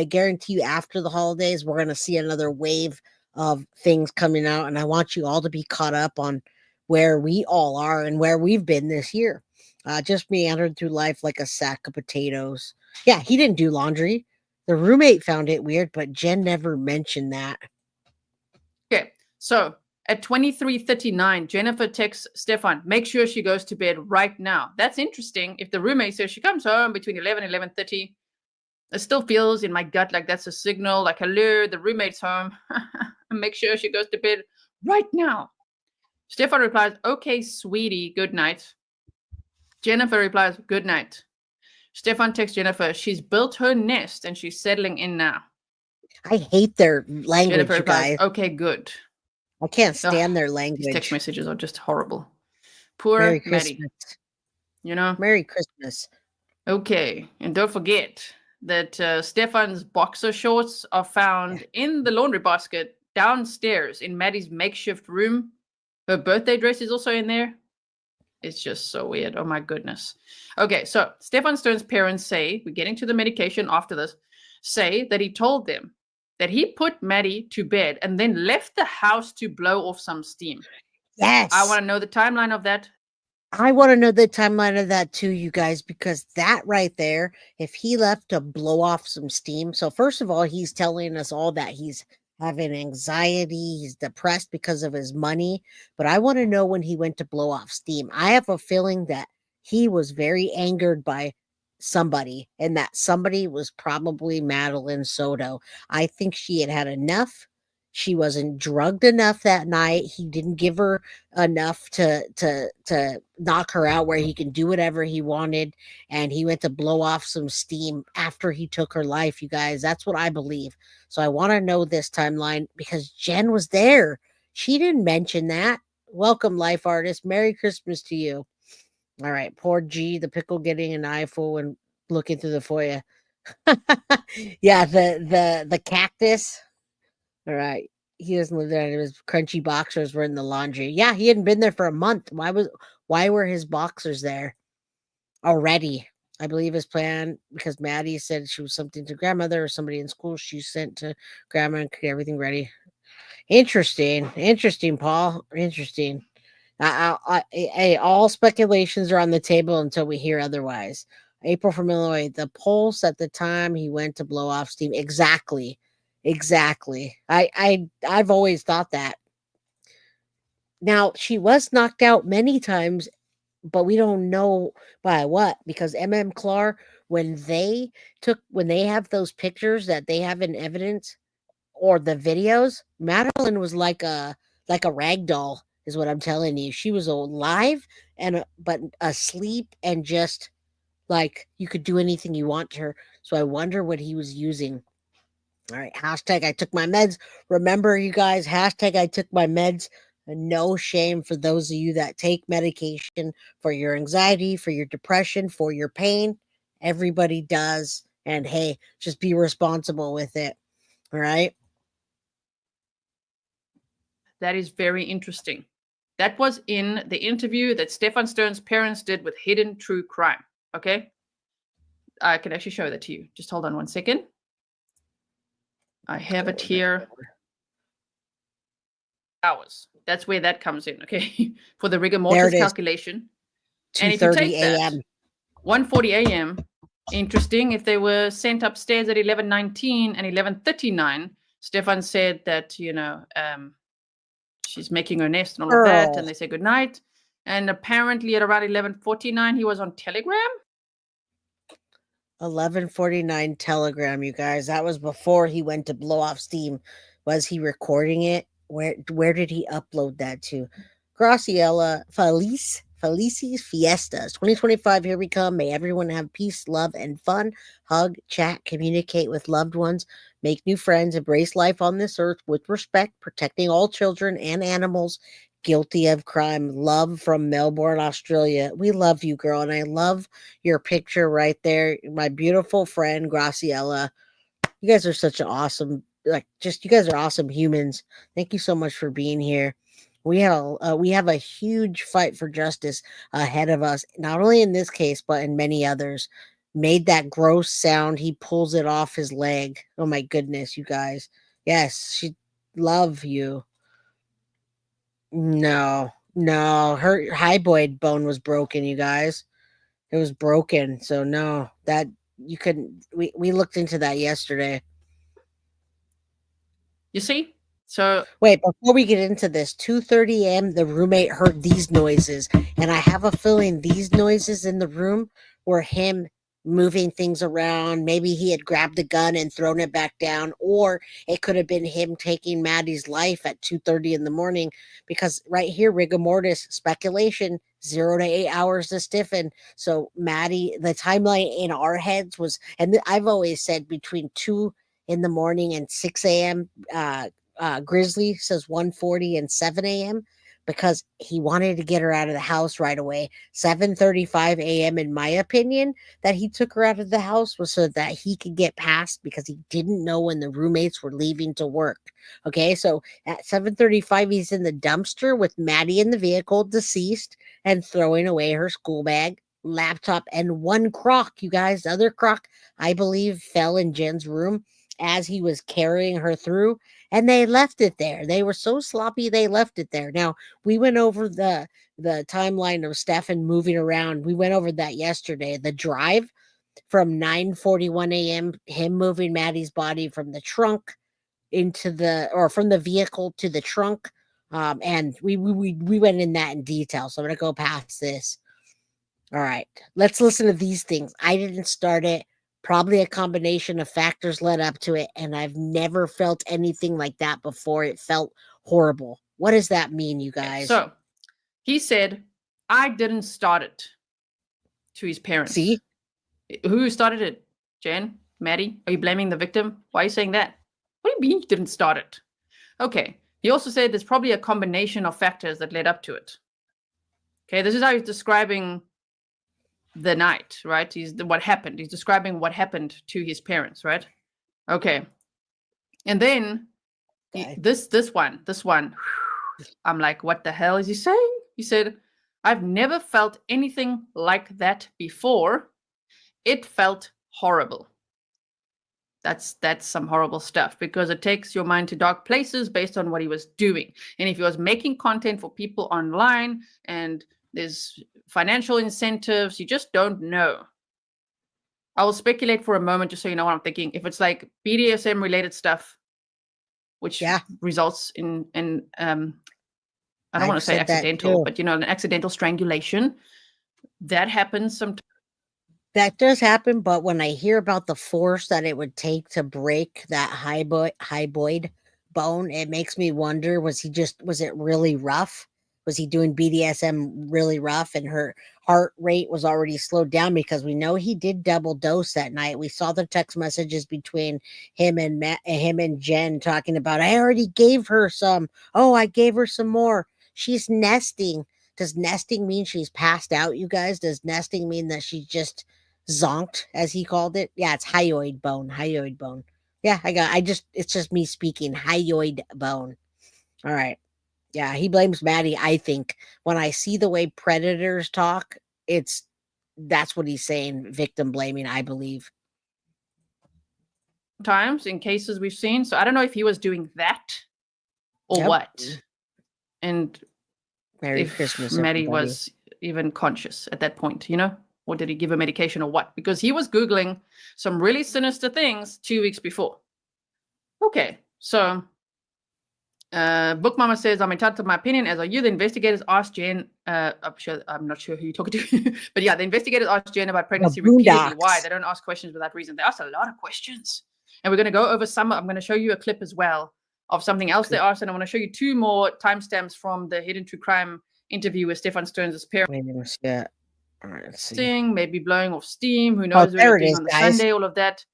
guarantee you after the holidays, we're going to see another wave of things coming out. And I want you all to be caught up on where we all are and where we've been this year. Just meandered through life like a sack of potatoes. Yeah, he didn't do laundry. The roommate found it weird, but Jenn never mentioned that. Okay, so at 23:39, Jennifer texts Stephan, make sure she goes to bed right now. That's interesting. If the roommate says she comes home between 11 and 11:30, it still feels in my gut like that's a signal, like, hello, the roommate's home. Make sure she goes to bed right now. Stephan replies, okay, sweetie, good night. Jennifer replies, good night. Stephan texts Jennifer, she's built her nest and she's settling in now. I hate their language, Jennifer you guys. replies, okay, good. I can't stand their language. These text messages are just horrible. Poor Merry Maddie. Christmas. Merry Christmas. Okay, and don't forget that Stephan's boxer shorts are found in the laundry basket downstairs in Maddie's makeshift room Her birthday dress is also in there. It's just so weird. Oh my goodness. Okay, so Stephan Sterns' parents say, we're getting to the medication after this, say that he told them that he put Maddie to bed and then left the house to blow off some steam. Yes. I want to know the timeline of that. I want to know the timeline of that too, you guys, because that right there, if he left to blow off some steam. So, first of all, he's telling us all that he's having anxiety, he's depressed because of his money. But I want to know when he went to blow off steam. I have a feeling that he was very angered by somebody, and that somebody was probably Madeline Soto. I think she had had enough. She wasn't drugged enough that night. He didn't give her enough to knock her out where he can do whatever he wanted, and he went to blow off some steam after he took her life. You guys, that's what I believe. So I want to know this timeline because Jenn was there. She didn't mention that. Welcome, life artist. Merry Christmas to you. All right, poor G, the pickle, getting an eyeful and looking through the foyer. Yeah, the cactus. All right. He doesn't live there. His crunchy boxers were in the laundry. Yeah, he hadn't been there for a month. Why were his boxers there already? I believe his plan, because Maddie said she was something to grandmother or somebody in school, she sent to grandma and get everything ready. Interesting. Interesting, Paul. Interesting. All speculations are on the table until we hear otherwise. April from Illinois. The pulse at the time he went to blow off steam. Exactly. I've always thought that. Now, she was knocked out many times, but we don't know by what, because Clark, when they have those pictures that they have in evidence or the videos, Madeline was like a rag doll, is what I'm telling you. She was alive but asleep, and just like you could do anything you want to her. So I wonder what he was using. All right, hashtag I took my meds. Remember, you guys, hashtag I took my meds. No shame for those of you that take medication for your anxiety, for your depression, for your pain. Everybody does. And hey, just be responsible with it. All right. That is very interesting. That was in the interview that Stephan Sterns' parents did with Hidden True Crime. Okay. I can actually show that to you. Just hold on one second. I have it here. Hours. That's where that comes in, okay? For the rigor mortis calculation. 2:30 a.m. 1:40 a.m. Interesting. If they were sent upstairs at 11:19 and 11:39, Stephan said that, she's making her nest and all of that, and they say goodnight. And apparently at around 11:49, he was on Telegram. 11:49 Telegram, you guys. That was before he went to blow off steam. Was he recording it? Where did he upload that to? Graciela Felici's Fiestas 2025. Here we come. May everyone have peace, love, and fun. Hug, chat, communicate with loved ones, make new friends, embrace life on this earth with respect, protecting all children and animals guilty of crime. Love from Melbourne, Australia. We love you, girl, and I love your picture right there. My beautiful friend Graciela. You guys are such an awesome, you guys are awesome humans. Thank you so much for being here. We have a huge fight for justice ahead of us, not only in this case but in many others. Made that gross sound. He pulls it off his leg. Oh my goodness, you guys. Yes, she love you. No, her hypoid bone was broken, you guys. It was broken. So no, that you couldn't. We looked into that yesterday. You see? So wait, before we get into this, 2:30 a.m. the roommate heard these noises, and I have a feeling these noises in the room were him moving things around. Maybe he had grabbed a gun and thrown it back down, or it could have been him taking Maddie's life at 2:30 in the morning, because right here, rigor mortis, speculation, 0 to 8 hours to stiffen. So Maddie, the timeline in our heads was, and I've always said between 2 in the morning and 6 a.m. Grizzly says 1:40 and 7 a.m. because he wanted to get her out of the house right away. 7:35 a.m. in my opinion, that he took her out of the house was so that he could get past because he didn't know when the roommates were leaving to work. Okay, so at 7:35 he's in the dumpster with Maddie in the vehicle, deceased, and throwing away her school bag, laptop, and one crock. You guys, the other crock I believe fell in Jenn's room as he was carrying her through, and they left it there. They were so sloppy they left it there. Now, we went over the timeline of Stephan moving around. We went over that yesterday. The drive from 9:41 a.m., him moving Maddie's body from the trunk from the vehicle to the trunk. And we went in that in detail. So I'm gonna go past this. All right, let's listen to these things. I didn't start it. Probably a combination of factors led up to it, and I've never felt anything like that before. It felt horrible. What does that mean, you guys? So he said, I didn't start it, to his parents. See? Who started it? Jenn? Maddie? Are you blaming the victim? Why are you saying that? What do you mean you didn't start it? Okay. He also said there's probably a combination of factors that led up to it. Okay, this is how he's describing the night, right? What happened. He's describing what happened to his parents, right? Okay. And then Okay. this one, I'm like, what the hell is he saying? He said, I've never felt anything like that before. It felt horrible. That's some horrible stuff because it takes your mind to dark places based on what he was doing. And if he was making content for people online and there's financial incentives, you just don't know. I will speculate for a moment just so you know what I'm thinking. If it's like BDSM related stuff, which results in I don't want to say accidental, but an accidental strangulation, that happens sometimes. That does happen, but when I hear about the force that it would take to break that hyboid bone, it makes me wonder, was it really rough? Was he doing BDSM really rough and her heart rate was already slowed down? Because we know he did double dose that night. We saw the text messages between him and Jenn talking about, I already gave her some. Oh, I gave her some more. She's nesting. Does nesting mean she's passed out, you guys? Does nesting mean that she just zonked, as he called it? Yeah, it's hyoid bone. Yeah, it's just me speaking. Hyoid bone. All right. Yeah, he blames Maddie, I think. When I see the way predators talk, that's what he's saying, victim blaming, I believe. Times in cases we've seen. So I don't know if he was doing that or what. And Merry Christmas, Maddie was even conscious at that point, or did he give a medication or what? Because he was Googling some really sinister things 2 weeks before. Okay, so Book Mama says, I'm entitled to my opinion, as are you. The investigators asked Jenn, I'm not sure who you're talking to, but yeah, the investigators asked Jenn about pregnancy repeatedly. Why? They don't ask questions without reason. They ask a lot of questions. And we're going to go over some. I'm going to show you a clip as well of something else they asked, and I want to show you 2 more timestamps from the Hidden True Crime interview with Stephan Sterns' parents. Yeah. All right, let's see. Maybe blowing off steam. Who knows? There it is, on the guys. Sunday, all of that.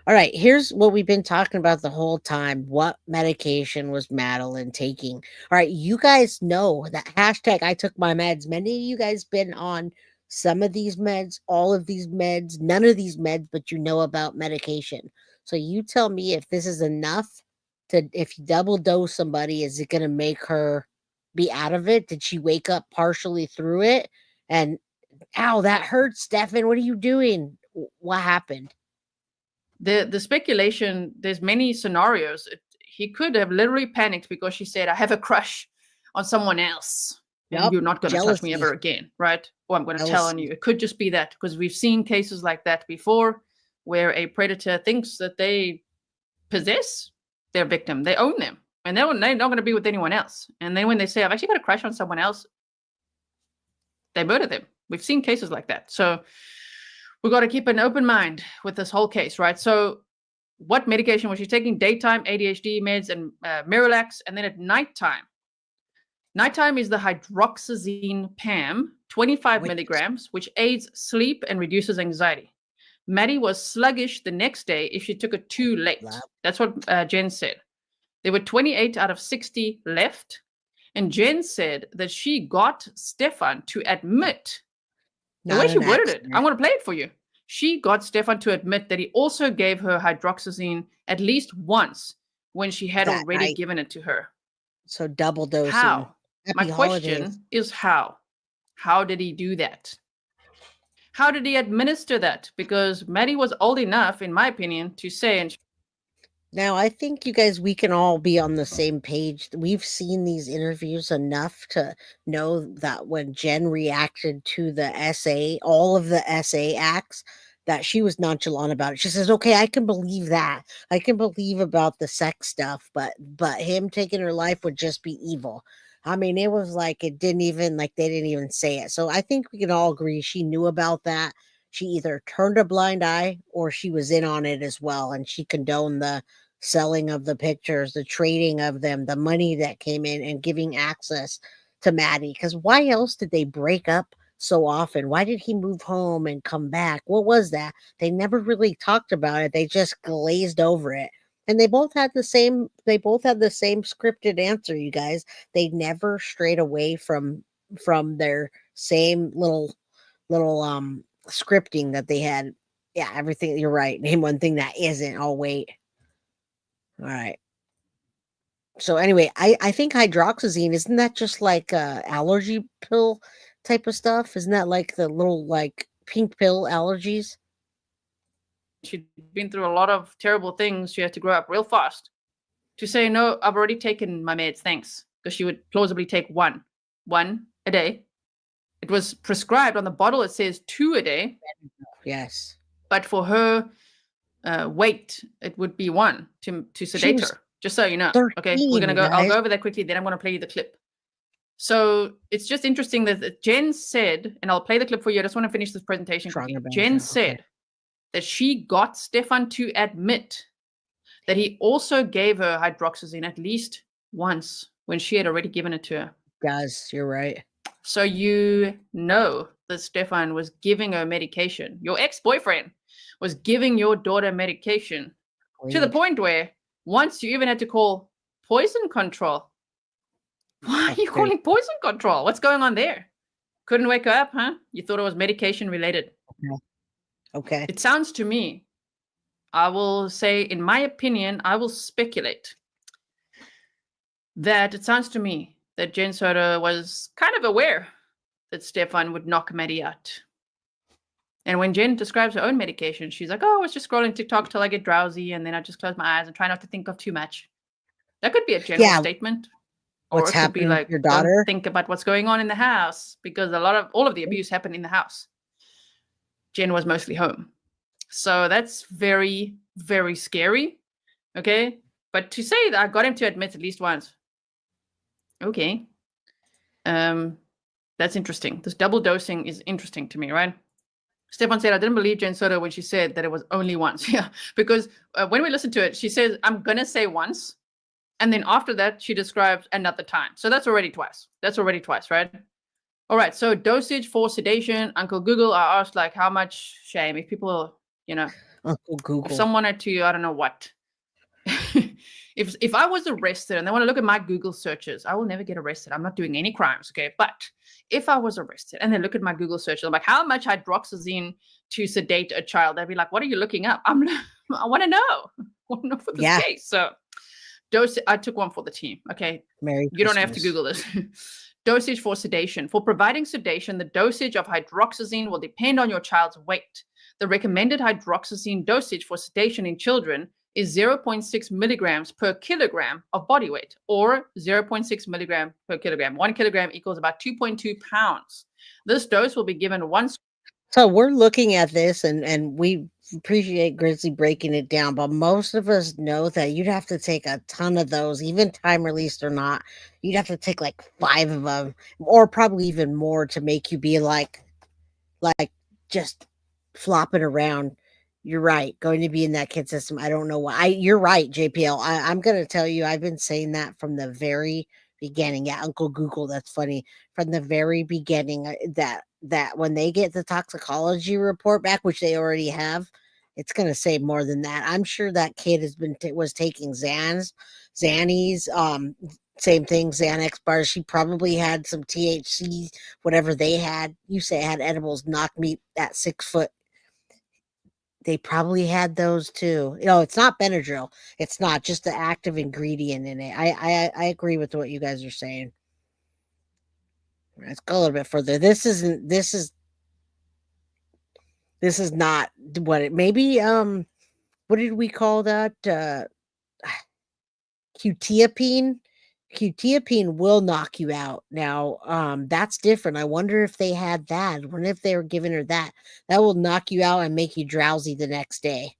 All right, here's what we've been talking about the whole time. What medication was Madeline taking? All right, you guys know that hashtag I took my meds. Many of you guys been on some of these meds, all of these meds, none of these meds, but you know about medication. So you tell me if this is enough if you double dose somebody, is it going to make her be out of it? Did she wake up partially through it? And ow, that hurts, Stephan. What are you doing? What happened? The speculation, there's many scenarios. He could have literally panicked because she said, I have a crush on someone else. And you're not going to touch me ever again, right? Or I'm going to tell on you. It could just be that, because we've seen cases like that before where a predator thinks that they possess their victim. They own them. And they're not going to be with anyone else. And then when they say, I've actually got a crush on someone else, they murder them. We've seen cases like that. So we've got to keep an open mind with this whole case, right? So what medication was she taking? Daytime ADHD meds and Miralax. And then at nighttime is the hydroxyzine PAM, 25 milligrams, which aids sleep and reduces anxiety. Maddie was sluggish the next day if she took it too late. That's what Jenn said. There were 28 out of 60 left. And Jenn said that she got Stephan to admit, the way Not she an worded it, accident. I'm going to play it for you. She got Stephan to admit that he also gave her hydroxyzine at least once when she had That already night. given it to her. So double dosing. How? My Happy question holidays. is how? How did he do that? How did he administer that? Because Maddie was old enough, in my opinion, to say, and Now, I think you guys, we can all be on the same page. We've seen these interviews enough to know that when Jen reacted to the essay, all of the essay acts, that she was nonchalant about it. She says, "Okay, I can believe that. I can believe about the sex stuff, but him taking her life would just be evil." I mean, it was like it didn't even like they didn't even say it. So I think we can all agree she knew about that. She either turned a blind eye or she was in on it as well, and she condoned the selling of the pictures, the trading of them, the money that came in, and giving access to Maddie. Because why else did they break up so often? Why did he move home and come back? What was that? They never really talked about it. They just glazed over it. And they both had the same scripted answer, you guys. They never strayed away from their same little scripting that they had. Yeah, everything, you're right. Name one thing that isn't. Oh, wait. All right. So anyway, I think hydroxyzine, isn't that just like allergy pill type of stuff? Isn't that like the little like pink pill allergies? she'd been through a lot of terrible things. She had to grow up real fast. To say, no, I've already taken my meds, thanks. Because she would plausibly take one a day. It was prescribed on the bottle, it says 2 a day. Yes. But for her weight, it would be 1 to sedate was her. Just so you know. 13, Okay, we're gonna go. I'll guys. go over that quickly. Then I'm gonna play you the clip. So it's just interesting that Jenn said, and I'll play the clip for you. I just want to finish this presentation quickly. Stronger Jenn benefit, okay. said that she got Stephan to admit that he also gave her hydroxyzine at least once when she had already given it to her. Guys, you're right. So you know that Stephan was giving her medication. Your ex-boyfriend was giving your daughter medication to the Agreed. point where once you even had to call poison control. Why are you That's calling poison control? What's going on there? Couldn't wake her up, huh? You thought it was medication related. Okay. It sounds to me, I will say, in my opinion, I will speculate that it sounds to me that Jenn Soto was kind of aware that Stephan would knock Maddie out. And when Jenn describes her own medication, she's like, oh, I was just scrolling TikTok till I get drowsy, and then I just close my eyes and try not to think of too much. That could be a general statement. Or What's it could be happening like, with your daughter? don't think about what's going on in the house, because all of the abuse happened in the house. Jenn was mostly home. So that's very, very scary. Okay. But to say that I got him to admit at least once. Okay. That's interesting. This double dosing is interesting to me, right? Stephan said, I didn't believe Jenn Soto when she said that it was only once. Yeah. Because when we listened to it, she says, I'm going to say once. And then after that, she describes another time. So that's already twice. Right? All right. So dosage for sedation. Uncle Google, I asked like how much, shame if people, Uncle Google. if someone had to, I don't know what. if I was arrested and they want to look at my Google searches, I will never get arrested. I'm not doing any crimes. Okay. But if I was arrested and they look at my Google searches, I'm like, how much hydroxyzine to sedate a child? They'd be like, what are you looking up? I want to know. I want to know for this case. So I took one for the team. Okay. You don't have to Google this. Dosage for sedation. For providing sedation, the dosage of hydroxyzine will depend on your child's weight. The recommended hydroxyzine dosage for sedation in children is 0.6 milligrams per kilogram of body weight, or 0.6 milligram per kilogram. 1 kilogram equals about 2.2 pounds. This dose will be given once. So we're looking at this and we appreciate Grizzly breaking it down, but most of us know that you'd have to take a ton of those, even time released or not. You'd have to take like 5 of them, or probably even more, to make you be like just flopping around. You're right. Going to be in that kid system. I don't know why. You're right, JPL. I'm going to tell you, I've been saying that from the very beginning. Yeah, Uncle Google, that's funny. From the very beginning, that when they get the toxicology report back, which they already have, it's going to say more than that. I'm sure that kid was taking Xannies, Same thing, Xanax bars. She probably had some THC, whatever they had. You say had edibles, knocked me at 6 foot. They probably had those too. It's not Benadryl. It's not just the active ingredient in it. I agree with what you guys are saying. Let's go a little bit further. This is not what it maybe what did we call that? Quetiapine. Quetiapine will knock you out. Now, that's different. I wonder if they had that. I wonder if they were giving her that. That will knock you out and make you drowsy the next day.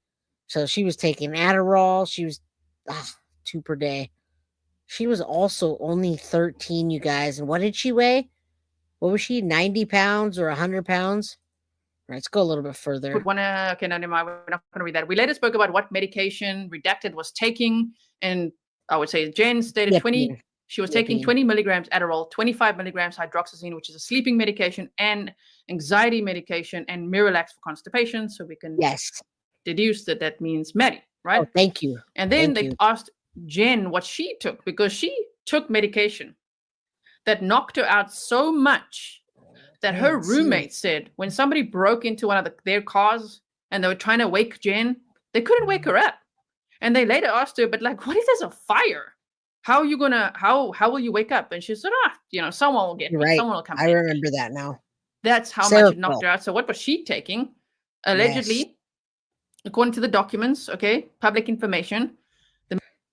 So she was taking Adderall. She was 2 per day. She was also only 13, you guys. And what did she weigh? What was she? 90 pounds or 100 pounds? All right, let's go a little bit further. Okay, no, never mind. We're not going to read that. We later spoke about what medication Redacted was taking, and I would say Jenn stated she was taking 20 milligrams Adderall, 25 milligrams hydroxyzine, which is a sleeping medication, and anxiety medication, and Miralax for constipation. So we can deduce that means Maddie, right? Oh, thank you. And then they asked Jenn what she took, because she took medication that knocked her out so much that her roommate said when somebody broke into one of their cars and they were trying to wake Jenn, they couldn't wake her up. And they later asked her, but like, what if there's a fire? How are you gonna, how will you wake up? And she said, someone will get me. Right. Someone will come. I remember that now. That's how much it knocked her out. So what was she taking? Allegedly, according to the documents, public information.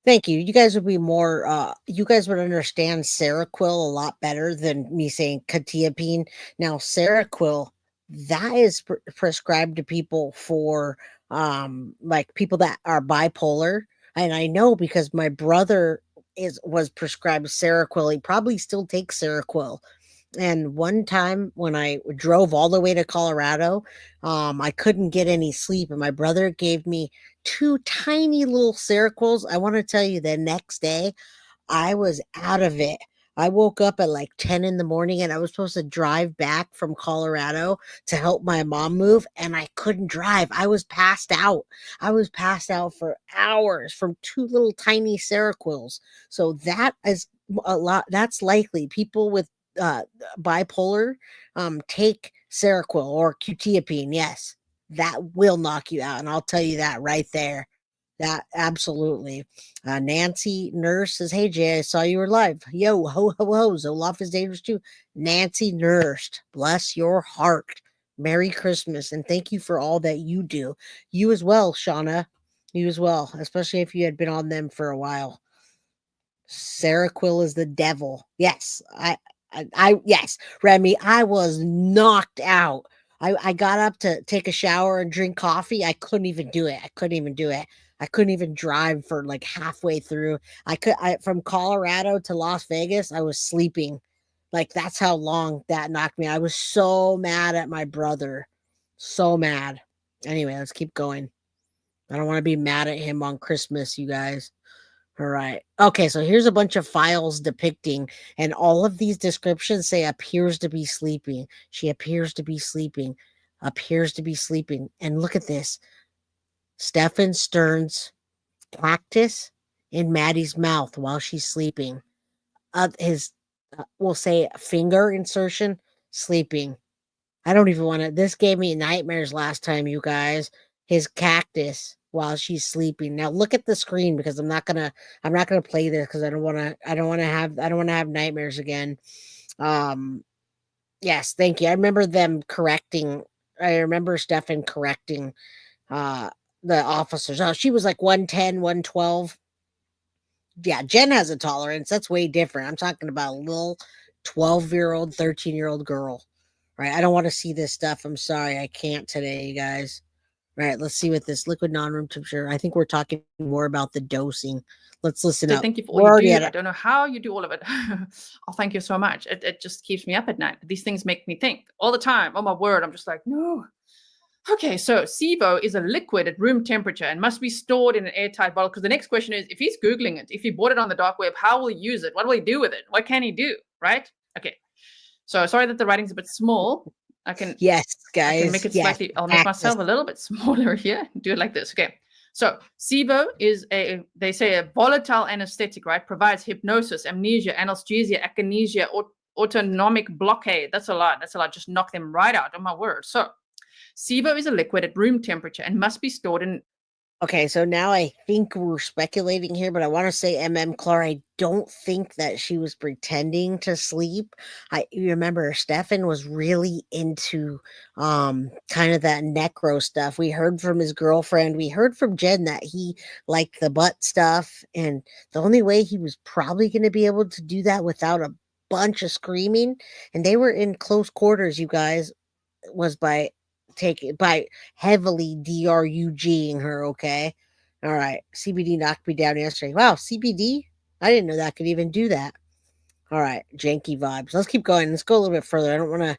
Thank you. You guys would be more, you guys would understand Seroquel a lot better than me saying quetiapine. Now, Seroquel, that is prescribed to people for, like people that are bipolar. And I know because my brother was prescribed Seroquel. He probably still takes Seroquel. And one time when I drove all the way to Colorado, I couldn't get any sleep. And my brother gave me 2 tiny little Seroquels. I want to tell you, the next day, I was out of it. I woke up at like 10 in the morning and I was supposed to drive back from Colorado to help my mom move. And I couldn't drive. I was passed out. I was passed out for hours from 2 little tiny Seroquels. So that is a lot. That's likely people with bipolar take Seroquel or quetiapine. Yes, that will knock you out, and I'll tell you that right there. That absolutely. Nancy Nurse says, "Hey Jay, I saw you were live. Yo, ho ho ho. Zoloft is dangerous too." Nancy Nurse, bless your heart. Merry Christmas, and thank you for all that you do. You as well, Shauna. You as well, especially if you had been on them for a while. Seroquel is the devil. Yes, yes, Remy, I was knocked out. I got up to take a shower and drink coffee. I couldn't even do it. I couldn't even drive for like halfway through. From Colorado to Las Vegas, I was sleeping. Like that's how long that knocked me. I was so mad at my brother. So mad. Anyway, let's keep going. I don't want to be mad at him on Christmas, you guys. All right. Okay, so here's a bunch of files depicting, and all of these descriptions say appears to be sleeping. She appears to be sleeping. Appears to be sleeping. And look at this. Stephan Sterns cactus in Maddie's mouth while she's sleeping. We'll say finger insertion, sleeping. I don't even want to. This gave me nightmares last time, you guys. His cactus while she's sleeping. Now look at the screen because I'm not gonna play this because I don't want to have nightmares again. Yes, thank you. I remember Stephan correcting the officers. Oh, she was like 110, 112. Yeah, Jenn has a tolerance. That's way different. I'm talking about a little 12-year-old, 13-year-old girl. Right. I don't want to see this stuff. I'm sorry. I can't today, you guys. Right, let's see what this liquid non-room temperature. I think we're talking more about the dosing. Let's listen up. Thank you for all you do. I don't know how you do all of it. Oh, thank you so much. It just keeps me up at night. These things make me think all the time. Oh my word, I'm just like, no. Okay, so SIBO is a liquid at room temperature and must be stored in an airtight bottle. Because the next question is, if he's Googling it, if he bought it on the dark web, how will he use it? What will he do with it? What can he do? Right? Okay. So sorry that the writing's a bit small. Yes, guys. I can make it slightly. I'll make myself a little bit smaller here. Do it like this. Okay. So SIBO is they say a volatile anesthetic, right? Provides hypnosis, amnesia, analgesia, akinesia, autonomic blockade. That's a lot. Just knock them right out. Oh my word. So SIBO is a liquid at room temperature and must be stored in. Okay, so now I think we're speculating here, but I want to say Clara, I don't think that she was pretending to sleep. You remember Stephan was really into kind of that necro stuff. We heard from his girlfriend, we heard from Jenn that he liked the butt stuff, and the only way he was probably going to be able to do that without a bunch of screaming, and they were in close quarters, you guys, was by heavily DRUGing her, okay? All right. CBD knocked me down yesterday. Wow, CBD? I didn't know that could even do that. All right, janky vibes. Let's keep going. Let's go a little bit further. I don't want to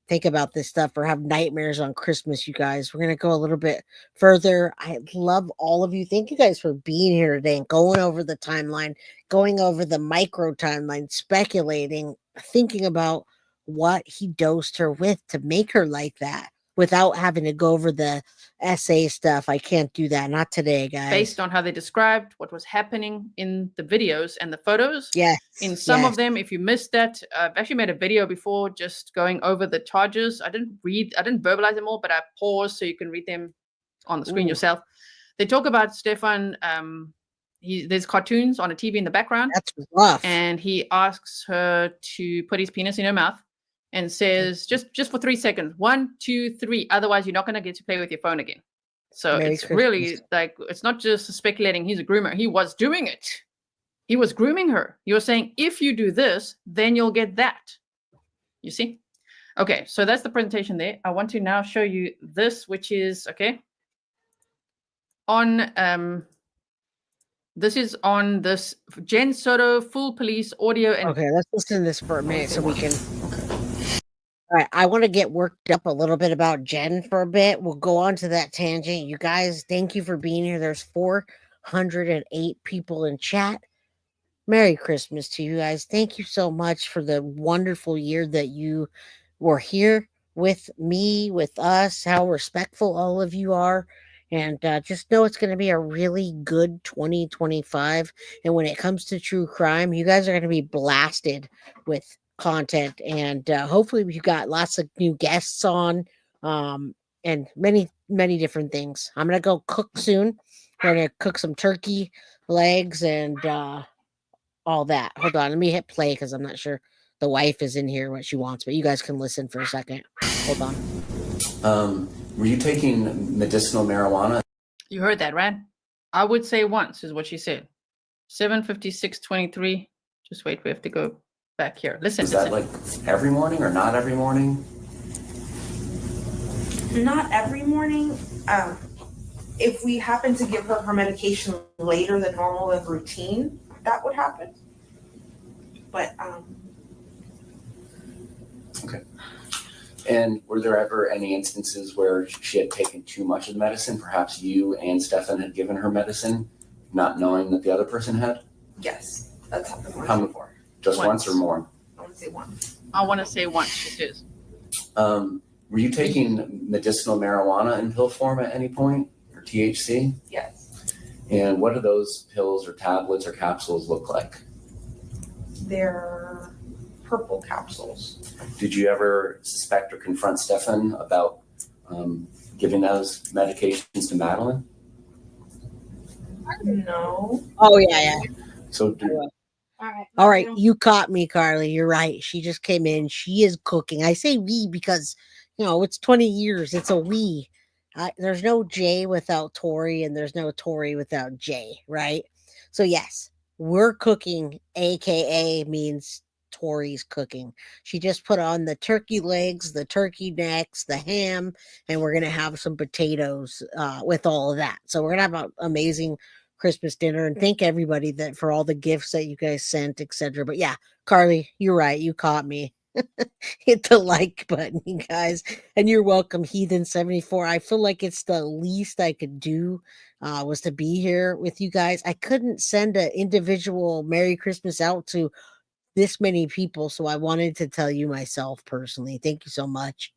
think about this stuff or have nightmares on Christmas, you guys. We're going to go a little bit further. I love all of you. Thank you guys for being here today and going over the timeline, going over the micro timeline, speculating, thinking about what he dosed her with to make her like that without having to go over the essay stuff. I can't do that. Not today, guys. Based on how they described what was happening in the videos and the photos. Yes. In some of them, if you missed that, I've actually made a video before just going over the charges. I didn't verbalize them all, but I paused so you can read them on the screen yourself. They talk about Stephan. There's cartoons on a TV in the background. That's rough. And he asks her to put his penis in her mouth and says, just for 3 seconds, 1, 2, 3. Otherwise, you're not going to get to play with your phone again. So Merry it's Christmas. really like, it's not just speculating he's a groomer. He was doing it. He was grooming her. He was saying, if you do this, then you'll get that. You see? Okay, so that's the presentation there. I want to now show you this, which is, okay, on, this is on this Jenn Soto full police audio. And okay, let's listen to this for a minute so we can. All right, I want to get worked up a little bit about Jenn for a bit. We'll go on to that tangent. You guys, thank you for being here. There's 408 people in chat. Merry Christmas to you guys. Thank you so much for the wonderful year that you were here with me, with us, how respectful all of you are. And just know it's going to be a really good 2025. And when it comes to true crime, you guys are going to be blasted with content. And hopefully you got lots of new guests on and many, many different things. I'm going to go cook soon. I'm going to cook some turkey legs and all that. Hold on. Let me hit play because I'm not sure the wife is in here what she wants, but you guys can listen for a second. Hold on. Were you taking medicinal marijuana? you heard that, right? I would say once is what she said. 7:56:23. Just wait. We have to go back here. Listen. Is that like every morning or not every morning? Not every morning. If we happen to give her medication later than normal and routine, that would happen. But Okay. And were there ever any instances where she had taken too much of the medicine? Perhaps you and Stephan had given her medicine, not knowing that the other person had? yes, that's happened once How many- before. Just Once. once or more? I want to say once. I want to say once. She says. Were you taking medicinal marijuana in pill form at any point, or THC? Yes. And what do those pills or tablets or capsules look like? They're purple capsules. Did you ever suspect or confront Stephan about giving those medications to Madeline? No. Oh, yeah. So All right. You caught me, Carly. You're right. She just came in. She is cooking. I say we because, it's 20 years. It's a we. There's no J without Tori, and there's no Tori without J, right? So, yes, we're cooking, AKA means Tori's cooking. She just put on the turkey legs, the turkey necks, the ham, and we're going to have some potatoes with all of that. So, we're going to have an amazing Christmas dinner, and thank everybody that for all the gifts that you guys sent, etc. But yeah, Carly, you're right. You caught me. Hit the like button, you guys, and you're welcome, Heathen74. I feel like it's the least I could do was to be here with you guys. I couldn't send an individual Merry Christmas out to this many people, so I wanted to tell you myself personally. Thank you so much.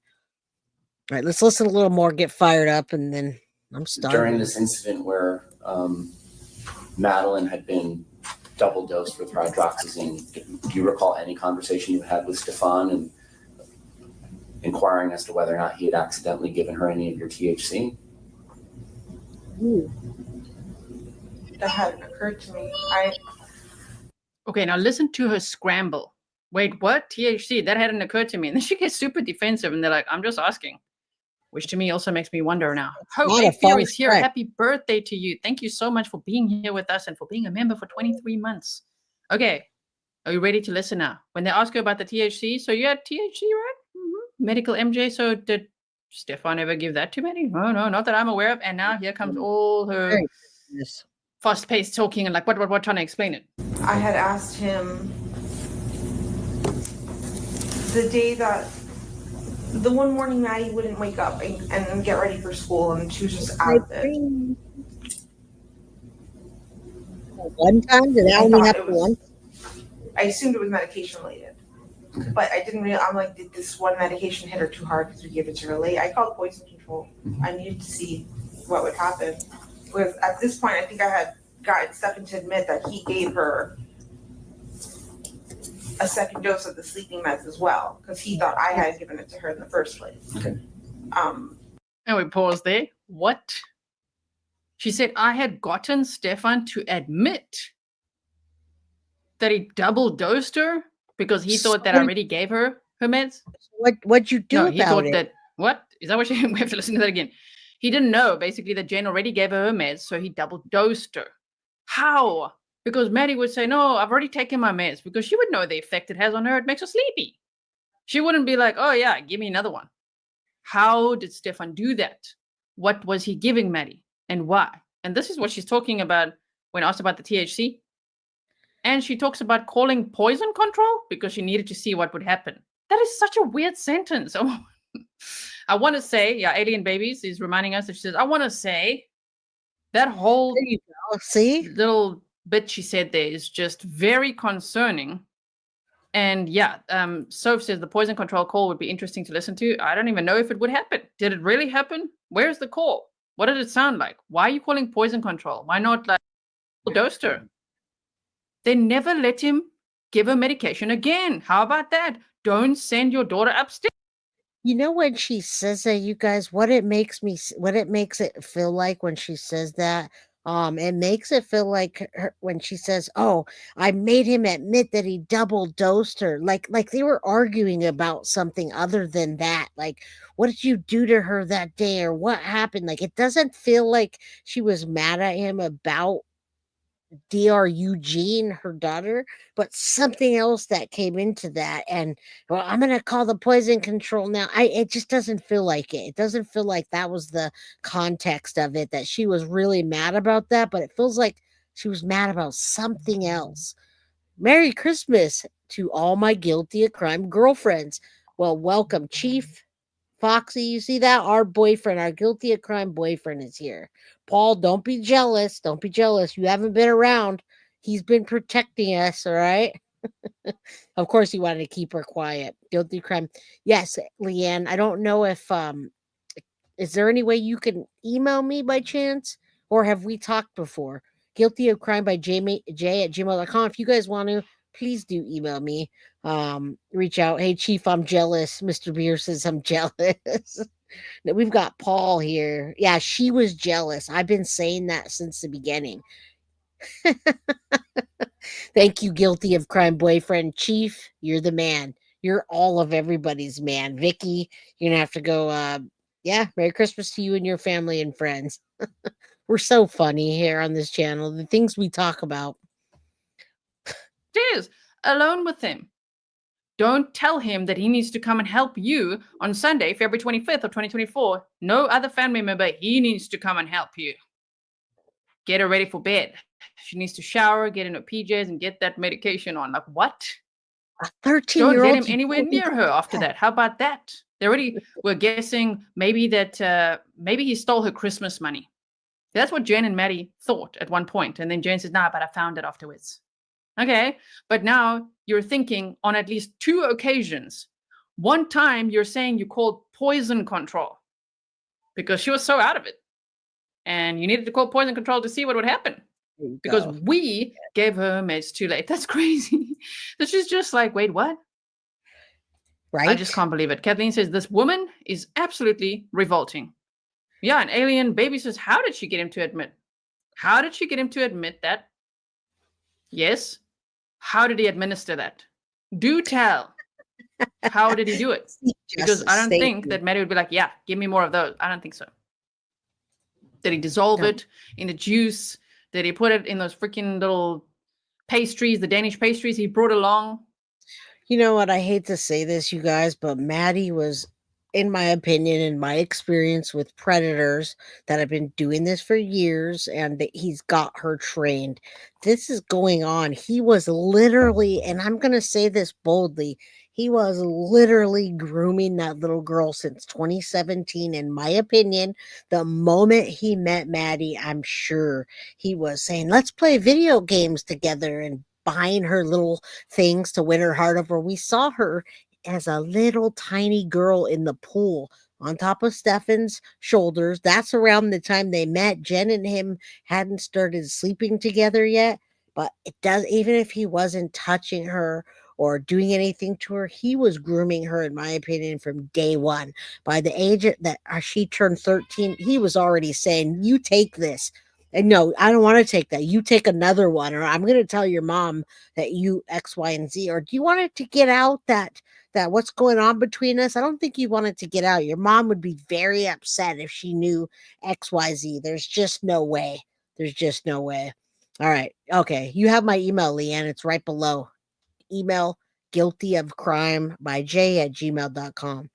All right, let's listen a little more, get fired up, and then I'm starting. during this incident where Madeline had been double dosed with hydroxyzine. Do you recall any conversation you had with Stephan and inquiring as to whether or not he had accidentally given her any of your THC? Ooh. That hadn't occurred to me. Okay, now listen to her scramble. Wait, what? THC? That hadn't occurred to me. And then she gets super defensive and they're like, I'm just asking. Which to me also makes me wonder now. Hope not a APO far is here. stretch. Happy birthday to you. Thank you so much for being here with us and for being a member for 23 months. Okay, are you ready to listen now? When they ask you about the THC, so you had THC, right? Mm-hmm. Medical MJ, so did Stephan ever give that to Maddie? No, not that I'm aware of. And now here comes all her Very yes. fast-paced talking and like, what, trying to explain it. I had asked him the day that the one morning Maddie wouldn't wake up and get ready for school, and she was just out of it. One time? Did that I only thought happen it was- once? I assumed it was medication related, but I didn't realize. I'm like, did this one medication hit her too hard because we gave it to her late? I called poison control. I needed to see what would happen. Because at this point, I think I had gotten Stephan to admit that he gave her a second dose of the sleeping meds as well, because he thought I had given it to her in the first place. Okay. And we pause there. What? She said, I had gotten Stephan to admit that he double dosed her because he thought that I already gave her meds. What'd you do No, about he thought it? that, what? Is that what she, we have to listen to that again. He didn't know, basically, that Jenn already gave her meds, so he double dosed her. How? Because Maddie would say, no, I've already taken my meds, because she would know the effect it has on her. It makes her sleepy. She wouldn't be like, oh yeah, give me another one. How did Stephan do that? What was he giving Maddie and why? And this is what she's talking about when asked about the THC. And she talks about calling poison control because she needed to see what would happen. That is such a weird sentence. I want to say, yeah, Alien Babies is reminding us that she says, I want to say that whole There you go. See? little bit she said there is just very concerning. And yeah, Soph says the poison control call would be interesting to listen to. I don't even know if it would happen. Did it really happen? Where's the call? What did it sound like? Why are you calling poison control? Why not like dosed her? They never let him give her medication again. How about that? Don't send your daughter upstairs. You know when she says that, you guys, what it makes it feel like when she says that? It makes it feel like when she says, "Oh, I made him admit that he double dosed her." Like they were arguing about something other than that. Like, what did you do to her that day, or what happened? Like, it doesn't feel like she was mad at him about Dr. Eugene, her daughter, but something else that came into that. And well, I'm gonna call the poison control now. It just doesn't feel like it. It doesn't feel like that was the context of it, that she was really mad about that, but it feels like she was mad about something else. Merry Christmas to all my guilty of crime girlfriends. Well, welcome, Chief. Foxy, you see that? Our boyfriend, our guilty of crime boyfriend is here. Paul, don't be jealous. Don't be jealous. You haven't been around. He's been protecting us, all right? Of course, he wanted to keep her quiet. Guilty of crime. Yes, Leanne, I don't know if, is there any way you can email me by chance? Or have we talked before? Guilty of crime by j@gmail.com. If you guys want to, please do email me. Reach out. Hey, Chief, I'm jealous. Mr. Beer says I'm jealous. We've got Paul here. Yeah, she was jealous. I've been saying that since the beginning. Thank you, guilty of crime boyfriend. Chief, you're the man. You're all of everybody's man. Vicky, you're gonna have to go. Yeah, Merry Christmas to you and your family and friends. We're so funny here on this channel. The things we talk about. It is alone with him. Don't tell him that he needs to come and help you on Sunday, February 25th of 2024. No other family member. He needs to come and help you. Get her ready for bed. She needs to shower, get in her PJs, and get that medication on. Like, what? A Don't 13-year-old. let him anywhere near her after that. How about that? They already were guessing maybe that maybe he stole her Christmas money. That's what Jenn and Maddie thought at one point. And then Jenn says, nah, but I found it afterwards. Okay, but now you're thinking on at least 2 occasions. One time you're saying you called poison control because she was so out of it. and you needed to call poison control to see what would happen There you because go. we gave her meds too late. That's crazy. This is just like, wait, what? Right? I just can't believe it. Kathleen says this woman is absolutely revolting. Yeah, an alien baby says, how did she get him to admit? How did she get him to admit that? Yes. How did he administer that? Do tell. How did he do it? Seek Because I justice. don't Thank think you. that Maddie would be like, yeah, give me more of those. I don't think so. Did he dissolve No. it in the juice? Did he put it in those freaking little pastries, the Danish pastries he brought along? You know what? I hate to say this, you guys, but Maddie was, in my opinion, in my experience with predators that have been doing this for years, and that he's got her trained. This is going on. He was literally, and I'm going to say this boldly, he was literally grooming that little girl since 2017. In my opinion, the moment he met Maddie, I'm sure he was saying, let's play video games together and buying her little things to win her heart over. We saw her as a little tiny girl in the pool on top of Stephan's shoulders. That's around the time they met. Jenn and him hadn't started sleeping together yet, but it does, even if he wasn't touching her or doing anything to her, he was grooming her, in my opinion, from day one. By the age that she turned 13, he was already saying, you take this. And no, I don't want to take that. You take another one, or I'm going to tell your mom that you X, Y, and Z. Or do you want it to get out that what's going on between us? I don't think you want it to get out. Your mom would be very upset if she knew X, Y, Z. There's just no way. There's just no way. All right. Okay. You have my email, Leanne. It's right below. Email guiltyofcrime@gmail.com.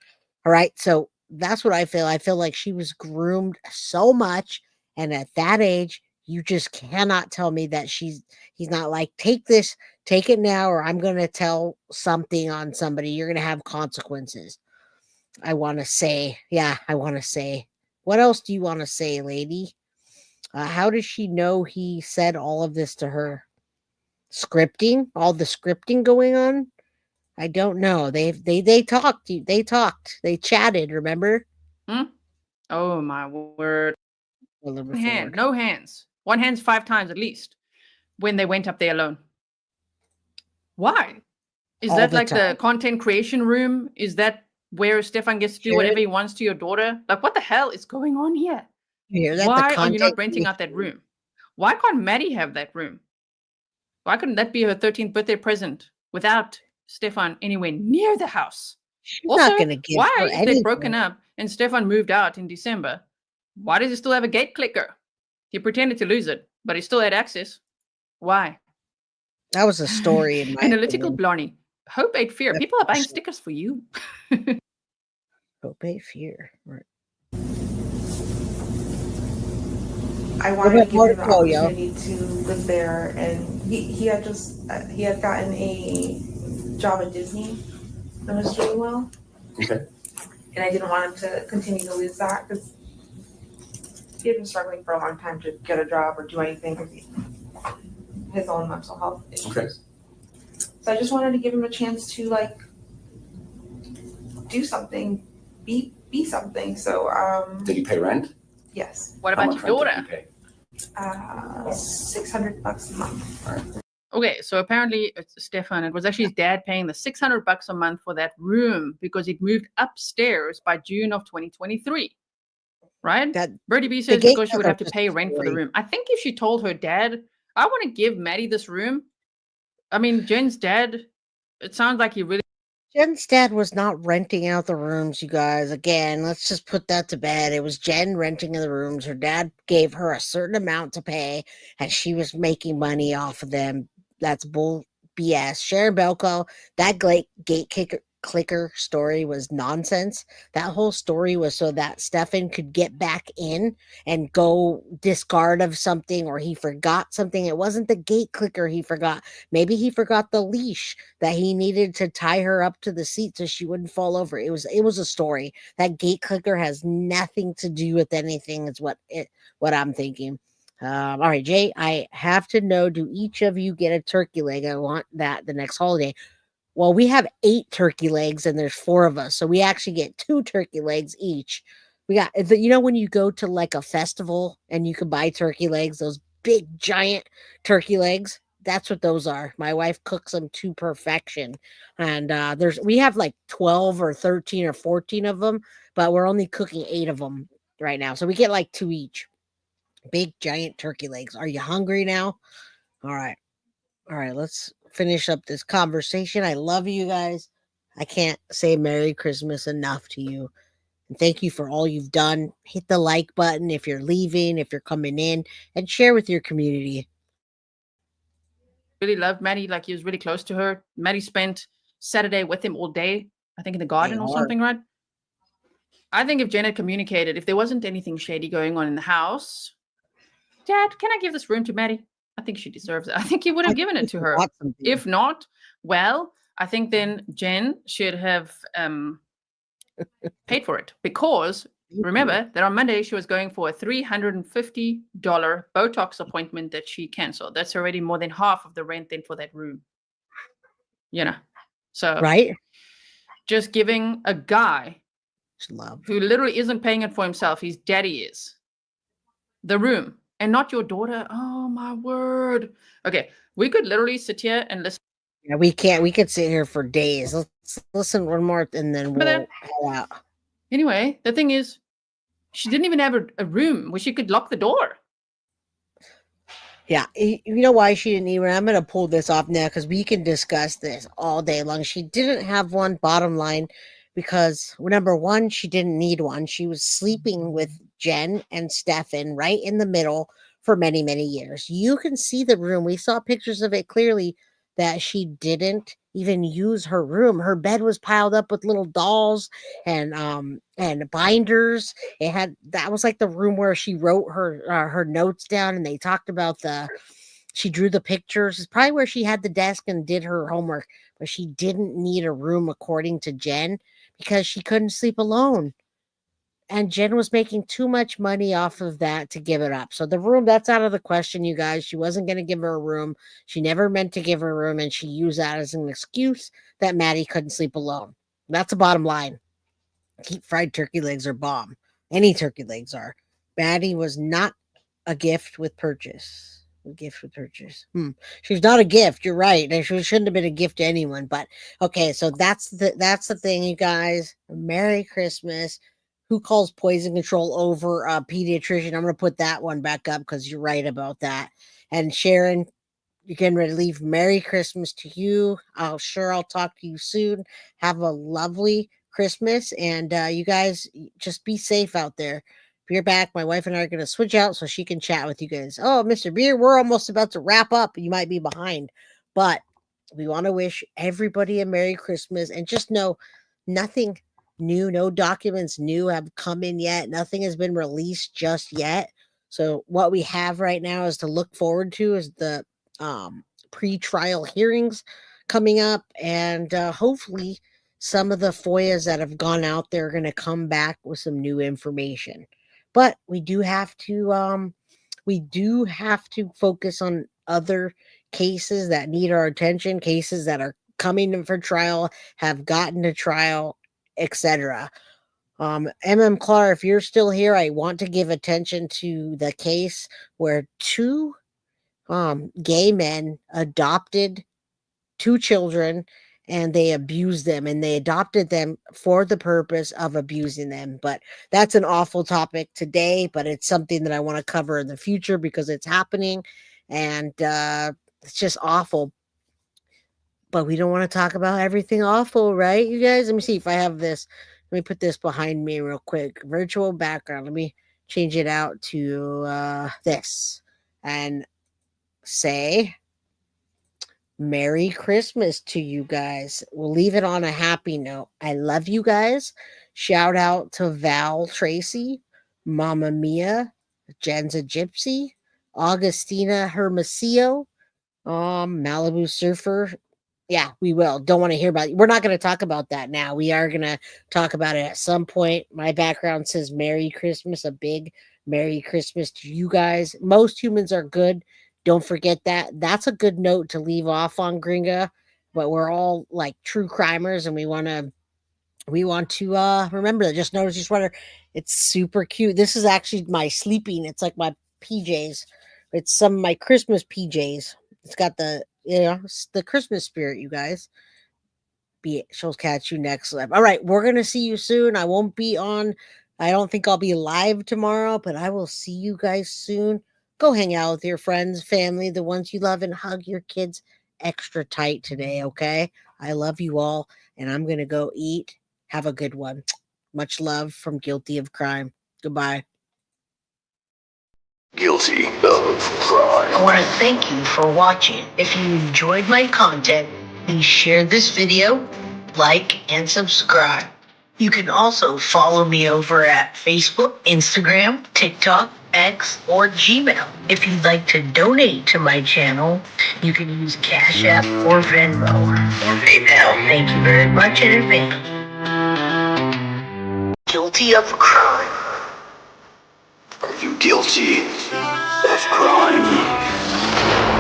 All right. So that's what I feel. I feel like she was groomed so much. And at that age, you just cannot tell me that he's not like, take this, take it now, or I'm going to tell something on somebody. You're going to have consequences. I want to say, what else do you want to say, lady? How does she know he said all of this to her? Scripting, all the scripting going on? I don't know. They talked. They talked. They chatted. Remember? Oh my word! A little One bit hand, forward. no hands. One hand's 5 times at least when they went up there alone. Why? Is All that the like the time. content creation room? Is that where Stephan gets to do Sure. whatever he wants to your daughter? Like, what the hell is going on here? You hear that? Why The are you content not renting out that room? Why can't Maddie have that room? Why couldn't that be her 13th birthday present without Stephan anywhere near the house? She's Also, not going to give her why, if they've anything. broken up and Stephan moved out in December, why does he still have a gate clicker? He pretended to lose it, but he still had access. Why? That was a story in my Analytical opinion. Blarney. Hope ate fear. That's People are buying awesome. stickers for you. Obey fear. Right. I wanted to give more him to the go, yo. opportunity to live there, and he had just he had gotten a job at Disney and was doing well. Okay. And I didn't want him to continue to lose that because he had been struggling for a long time to get a job or do anything because his own mental health issues. Okay. So I just wanted to give him a chance to like do something, be something. So Did he pay rent? yes, What How about much your rent daughter? did he pay? $600 a month. Okay, so apparently it's Stephan, it was actually his dad paying the $600 a month for that room because it moved upstairs by June of 2023. Right? That Birdie B says gate because she would clicker have to just pay rent for the story. room. I think if she told her dad, I want to give Maddie this room. I mean, Jen's dad, it sounds like he really Jen's dad was not renting out the rooms, you guys. Again, let's just put that to bed. It was Jenn renting the rooms. Her dad gave her a certain amount to pay, and she was making money off of them. That's bull BS. Sharon Belko, that gate clicker story was nonsense. That whole story was so that Stephan could get back in and go discard of something, or he forgot something. It wasn't the gate clicker he forgot. Maybe he forgot the leash that he needed to tie her up to the seat so she wouldn't fall over. It was a story. That gate clicker has nothing to do with anything, is what I'm thinking. All right, Jay, I have to know, do each of you get a turkey leg? I want that the next holiday. Well, we have 8 turkey legs and there's 4 of us. So we actually get 2 turkey legs each. We got you know when you go to like a festival and you can buy turkey legs, those big giant turkey legs. That's what those are. My wife cooks them to perfection, and we have like 12 or 13 or 14 of them, but we're only cooking 8 of them right now, so we get like 2 each. Big giant turkey legs. Are you hungry now? All right. All right, let's finish up this conversation. I love you guys. I can't say Merry Christmas enough to you. And thank you for all you've done. Hit the like button if you're leaving, if you're coming in, and share with your community. Really loved Maddie, like he was really close to her. Maddie spent Saturday with him all day, I think in the garden or something, right? I think if Jen had communicated, if there wasn't anything shady going on in the house, Dad, can I give this room to Maddie? I think she deserves it. I think he would have given it to her. If not, well, I think then Jen should have paid for it, because remember that on Monday she was going for a $350 Botox appointment that she canceled. That's already more than half of the rent then for that room. You know, so right, just giving a guy love who literally isn't paying it for himself, his daddy is, the room, and not your daughter. Oh my word. Okay, we could literally sit here and listen. Yeah, we can't. We could sit here for days. Let's listen one more, and then we'll head out. Anyway, the thing is, she didn't even have a room where she could lock the door. Yeah, you know why she didn't even? I'm going to pull this off now because we can discuss this all day long. She didn't have one, bottom line, because number one, she didn't need one. She was sleeping with Jenn and Stephan right in the middle for many, many years. You can see the room. We saw pictures of it clearly that she didn't even use her room. Her bed was piled up with little dolls and binders. That was like the room where she wrote her notes down, and they talked about she drew the pictures. It's probably where she had the desk and did her homework, but she didn't need a room according to Jenn because she couldn't sleep alone. And Jenn was making too much money off of that to give it up. So the room, that's out of the question, you guys. She wasn't going to give her a room. She never meant to give her a room, and she used that as an excuse that Maddie couldn't sleep alone. That's the bottom line. Deep fried turkey legs are bomb. Any turkey legs are. Maddie was not a gift with purchase. A gift with purchase. She's not a gift. You're right. And she shouldn't have been a gift to anyone. But okay, so that's the thing, you guys. Merry Christmas. Who calls poison control over a pediatrician? I'm going to put that one back up because you're right about that. And Sharon, you're getting ready to leave. Merry Christmas to you. I'll talk to you soon. Have a lovely Christmas. And you guys just be safe out there. If you're back, my wife and I are going to switch out so she can chat with you guys. Oh, Mr. Beer, we're almost about to wrap up. You might be behind, but we want to wish everybody a Merry Christmas, and just know nothing new, no documents new have come in yet. Nothing has been released just yet. So what we have right now is to look forward to is the pre-trial hearings coming up, and hopefully some of the FOIAs that have gone out there are going to come back with some new information. But we do have to focus on other cases that need our attention, cases that are coming for trial, have gotten to trial, etc. Clark, if you're still here, I want to give attention to the case where 2 gay men adopted 2 children, and they abused them, and they adopted them for the purpose of abusing them. But that's an awful topic today, but it's something that I want to cover in the future because it's happening, and it's just awful. But we don't want to talk about everything awful, right, you guys? Let me see if I have this. Let me put this behind me real quick. Virtual background. Let me change it out to this and say Merry Christmas to you guys. We'll leave it on a happy note. I love you guys. Shout out to Val Tracy, Mama Mia, Jen's a Gypsy, Augustina Hermosillo, Malibu Surfer. Yeah, we will. Don't want to hear about it. We're not going to talk about that now. We are going to talk about it at some point. My background says Merry Christmas, a big Merry Christmas to you guys. Most humans are good. Don't forget that. That's a good note to leave off on, Gringa. But we're all like true crimers, and we want to remember that. Just notice your sweater. It's super cute. This is actually my sleeping. It's like my PJs. It's some of my Christmas PJs. It's got the it's the Christmas spirit, you guys. Be it. She'll catch you next live. All right, we're gonna see you soon. I won't be on. I don't think I'll be live tomorrow, but I will see you guys soon. Go hang out with your friends, family, the ones you love, and hug your kids extra tight today. Okay, I love you all, and I'm gonna go eat. Have a good one. Much love from Guilty of Crime. Goodbye. Guilty of crime. I want to thank you for watching. If you enjoyed my content, please share this video, like, and subscribe. You can also follow me over at Facebook, Instagram, TikTok, X, or Gmail. If you'd like to donate to my channel, you can use Cash App or Venmo or PayPal. Thank you very much in advance. Guilty of crime. Are you guilty of crime?